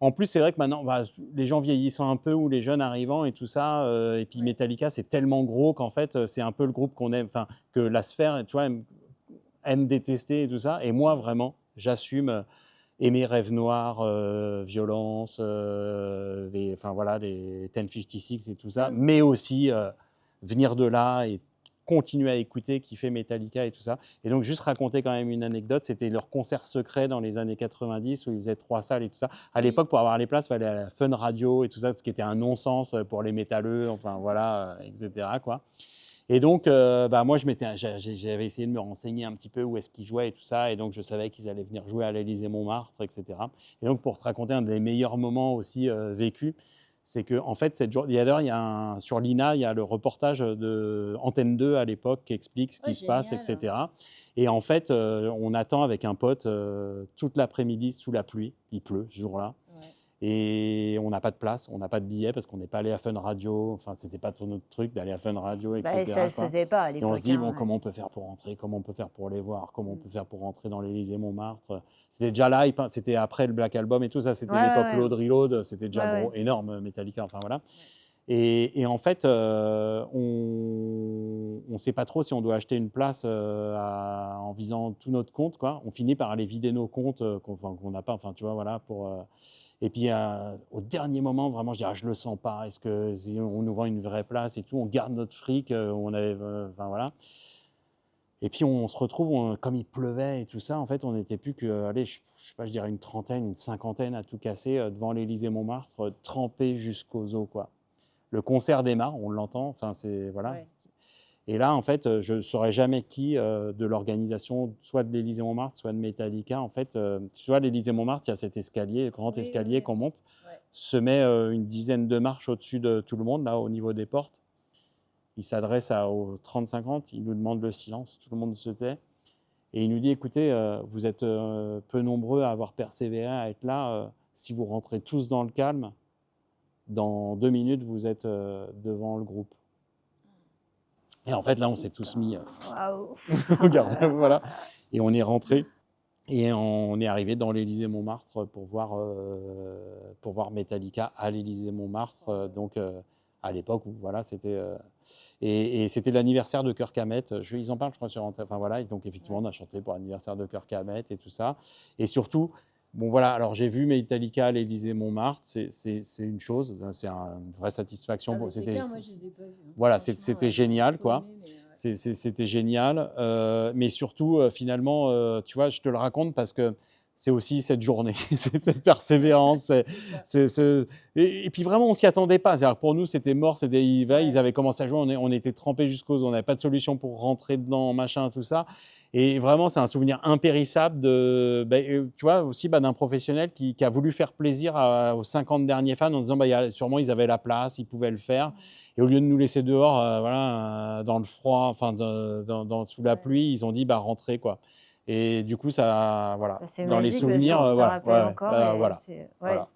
en plus, c'est vrai que maintenant, bah, les gens vieillissant un peu ou les jeunes arrivant et tout ça, et puis Ouais. Metallica, c'est tellement gros qu'en fait, c'est un peu le groupe qu'on aime, enfin, que la sphère, tu vois, aime détester et tout ça. Et moi, vraiment, j'assume aimer Rêve Noir, Violence, enfin voilà, les 1056 et tout ça, mais aussi venir de là et continuer à écouter, kiffer Metallica et tout ça. Et donc, juste raconter quand même une anecdote, c'était leur concert secret dans les années 90 où ils faisaient 3 salles et tout ça. À Oui. l'époque, pour avoir les places, il fallait aller à la Fun Radio et tout ça, ce qui était un non-sens pour les métalleux, enfin voilà, etc., quoi. Et donc, bah, moi, j'avais essayé de me renseigner un petit peu où est-ce qu'ils jouaient et tout ça. Et donc, je savais qu'ils allaient venir jouer à l'Élysée-Montmartre, etc. Et donc, pour te raconter un des meilleurs moments aussi vécus, c'est qu'en fait, d'ailleurs, sur l'INA, il y a le reportage de Antenne 2 à l'époque qui explique ce Oh, qui se passe, génial. etc. Et en fait, on attend avec un pote toute l'après-midi sous la pluie. Il pleut ce jour-là. Ouais. Et on n'a pas de place, on n'a pas de billet parce qu'on n'est pas allé à Fun Radio. Enfin, c'était pas tout notre truc d'aller à Fun Radio, Bah, etc., ça ne se quoi. faisait pas à Et on l'époque. se dit, bon, Hein, comment on peut faire pour rentrer? Comment on peut faire pour les voir? Comment on ouais. peut faire pour rentrer dans l'Élysée-Montmartre? C'était déjà l'hype, hein. C'était après le Black Album et tout ça. C'était Ouais, l'époque ouais, Load Reload. C'était déjà ouais, gros, ouais. énorme, Metallica. Enfin, voilà. Ouais. Et en fait, on ne sait pas trop si on doit acheter une place en visant tout notre compte, quoi. On finit par aller vider nos comptes qu'on n'a pas. Enfin, tu vois, voilà, et puis, au dernier moment, vraiment, je dis, ah, je le sens pas. Est-ce que si on nous vend une vraie place et tout, on garde notre fric, enfin voilà. Et puis, on se retrouve, comme il pleuvait et tout ça, en fait, on n'était plus que, allez, je sais pas, je dirais une trentaine, une cinquantaine à tout casser devant l'Élysée-Montmartre, trempés jusqu'aux os, quoi. Le concert démarre, on l'entend, enfin, c'est, voilà. Ouais. Et là, en fait, je ne saurais jamais qui de l'organisation, soit de l'Élysée-Montmartre, soit de Metallica. En fait, tu vois, l'Élysée-Montmartre, il y a cet escalier, grand Oui, escalier oui. qu'on monte, Ouais. se met une dizaine de marches au-dessus de tout le monde, là, au niveau des portes. Il s'adresse aux 30-50, il nous demande le silence, tout le monde se tait. Et il nous dit, écoutez, vous êtes peu nombreux à avoir persévéré, à être là. Si vous rentrez tous dans le calme, dans 2 minutes, vous êtes devant le groupe. Et en fait, là, on s'est tous mis Waouh. au garde, voilà. Et on est rentré et on est arrivé dans l'Élysée-Montmartre pour voir Metallica à l'Élysée-Montmartre. Donc, à l'époque où voilà, c'était et c'était l'anniversaire de Kirk Hammett. Ils en parlent, je crois, sur enfin voilà. Et donc effectivement, on a chanté pour l'anniversaire de Kirk Hammett et tout ça. Et surtout, bon voilà. Alors j'ai vu Metallica à l'Élysée-Montmartre. C'est une chose, c'est une vraie satisfaction. Ah, Bon, mais c'est c'était clair, moi, je les ai pas vus, hein. voilà, Franchement, c'était génial, beaucoup quoi. aimé, mais ouais. C'était génial, mais surtout, finalement, tu vois, je te le raconte parce que c'est aussi cette journée, c'est cette persévérance. C'est ça. Et puis vraiment, on ne s'y attendait pas. C'est-à-dire que pour nous, c'était mort, ils Ouais. avaient commencé à jouer, on était trempés jusqu'aux os, on n'avait pas de solution pour rentrer dedans, machin, tout ça. Et vraiment, c'est un souvenir impérissable tu vois, aussi d'un professionnel qui a voulu faire plaisir aux 50 derniers fans en disant, sûrement, ils avaient la place, ils pouvaient le faire. Et au lieu de nous laisser dehors, dans le froid, enfin, sous la pluie, ils ont dit, rentrez, quoi. Et du coup, ça, voilà, C'est dans les magique parce que souvenirs, tu te voilà, rappelles encore. Et voilà, ouais. voilà.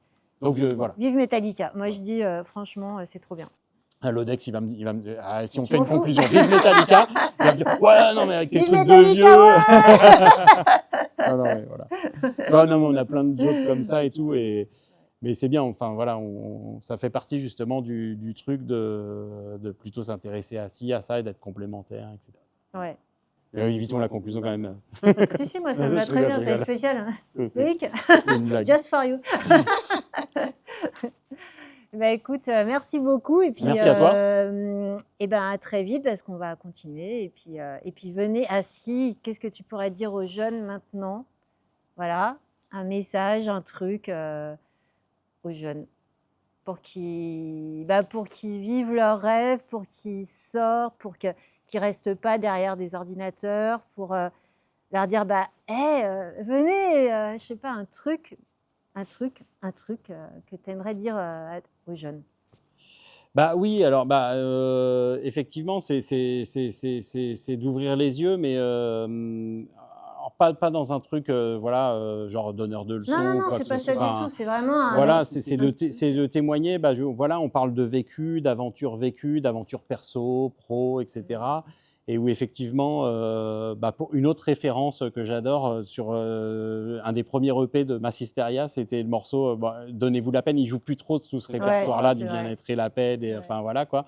Donc, voilà. Vive Metallica. Moi, je dis franchement, c'est trop bien. L'Odex, il va me dire, si on Je fait m'en une fous. conclusion, vive Metallica, il va me dire, ouais, non, mais avec tes Vive trucs Metallica, de vieux. Non, mais voilà. Ouais, non, mais on a plein de jokes comme ça et tout, mais c'est bien, enfin voilà, ça fait partie justement du truc de plutôt s'intéresser à ça et d'être complémentaire, etc. Ouais. Évitons la conclusion quand même. Si, moi, ça me va Je très rigole, bien, je c'est rigole. spécial. C'est Loïc, une blague. just for you. Écoute, merci beaucoup. Et puis, Merci à toi. à très vite parce qu'on va continuer. Et puis venez assis. Qu'est-ce que tu pourrais dire aux jeunes maintenant? Voilà, un message, un truc aux jeunes pour qu'ils vivent leurs rêves, pour qu'ils sortent, pour qu'ils ne restent pas derrière des ordinateurs, pour leur dire venez, je sais pas, un truc que tu aimerais dire aux jeunes. Oui, alors effectivement, c'est d'ouvrir les yeux, mais alors pas dans un truc genre donneur de leçons. Non, quoi c'est que pas ce ça soit. du tout. C'est vraiment Voilà, c'est de témoigner. Voilà, on parle de vécu, d'aventures vécues, d'aventures perso, pro, etc. Et où effectivement, pour une autre référence que j'adore sur un des premiers EP de Massisteria, c'était le morceau Donnez-vous la peine. Il joue plus trop de tout ce répertoire-là du c'est vrai. bien-être et la paix. Ouais. Enfin voilà quoi.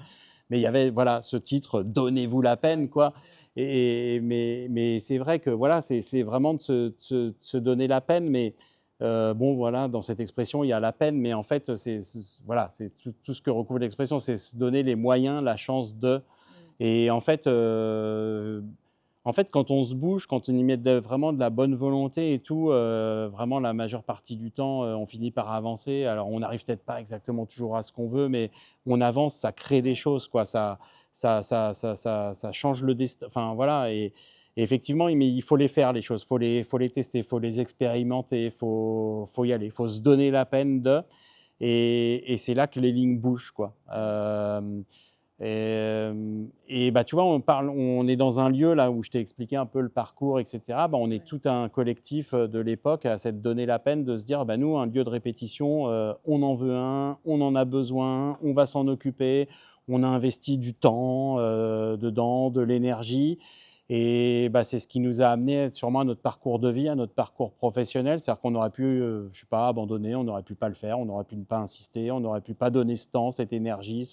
Mais il y avait ce titre Donnez-vous la peine quoi. Mais c'est vrai que voilà, c'est vraiment de se donner la peine. Mais dans cette expression, il y a la peine, mais en fait, c'est tout ce que recouvre l'expression, c'est se donner les moyens, la chance de. Et en fait, quand on se bouge, quand on y met vraiment de la bonne volonté et tout, vraiment la majeure partie du temps, on finit par avancer. Alors, on n'arrive peut-être pas exactement toujours à ce qu'on veut, mais on avance, ça crée des choses, quoi. Ça change le destin. Enfin, voilà. Et effectivement, mais il faut les faire, les choses. Il faut les tester, il faut les expérimenter, il faut y aller, il faut se donner la peine de. Et c'est là que les lignes bougent, quoi. Tu vois, on est dans un lieu là où je t'ai expliqué un peu le parcours, etc. On est tout un collectif de l'époque à s'être donné la peine de se dire, nous, un lieu de répétition, on en veut un, on en a besoin, on va s'en occuper, on a investi du temps dedans, de l'énergie. Et c'est ce qui nous a amené sûrement à notre parcours de vie, à notre parcours professionnel. C'est-à-dire qu'on aurait pu, je sais pas, abandonner, on n'aurait pu pas le faire, on aurait pu ne pas insister, on n'aurait pu pas donner ce temps, cette énergie,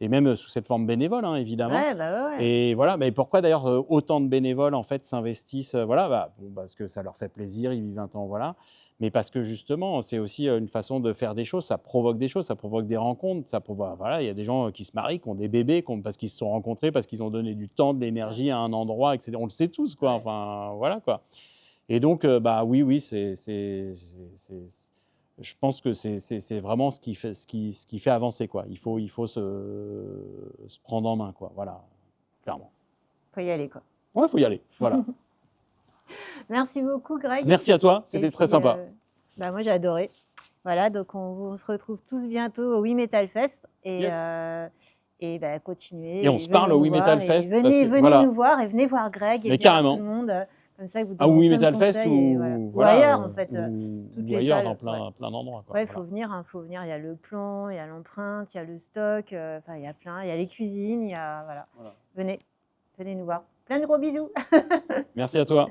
et même sous cette forme bénévole, hein, évidemment. Ouais. Et voilà, mais pourquoi d'ailleurs autant de bénévoles en fait s'investissent parce que ça leur fait plaisir, ils vivent un temps, voilà. Mais parce que justement, c'est aussi une façon de faire des choses, ça provoque des choses, ça provoque des rencontres, ça provoque, il y a des gens qui se marient, qui ont des bébés, parce qu'ils se sont rencontrés, parce qu'ils ont donné du temps, de l'énergie à un endroit, etc. On le sait tous, quoi. Enfin, voilà, quoi. Et donc, oui, je pense que c'est vraiment ce qui fait avancer, quoi. Il faut se prendre en main, quoi. Voilà, clairement. Faut y aller, quoi. Ouais, faut y aller. Voilà. Merci beaucoup, Greg. Merci à toi, c'était très sympa. Moi, j'ai adoré. Voilà, donc on se retrouve tous bientôt au We Metal Fest et continuez. Et on se parle au We Metal Fest. Venez nous voir et venez voir Greg et mais venez voir carrément. tout le monde. Comme ça, vous Ah donneront oui, plein de Metal Fest conseils et ou, voilà. Ou voilà, ailleurs, en fait. Toutes ou les ailleurs salles, dans ouais. plein d'endroits, quoi. Ouais, il Voilà. faut venir, hein, faut venir. Il y a le plan, il y a l'empreinte, il y a le stock, enfin, il y a plein. Il y a les cuisines, il y a, voilà. Voilà. Venez nous voir. Plein de gros bisous. Merci à toi.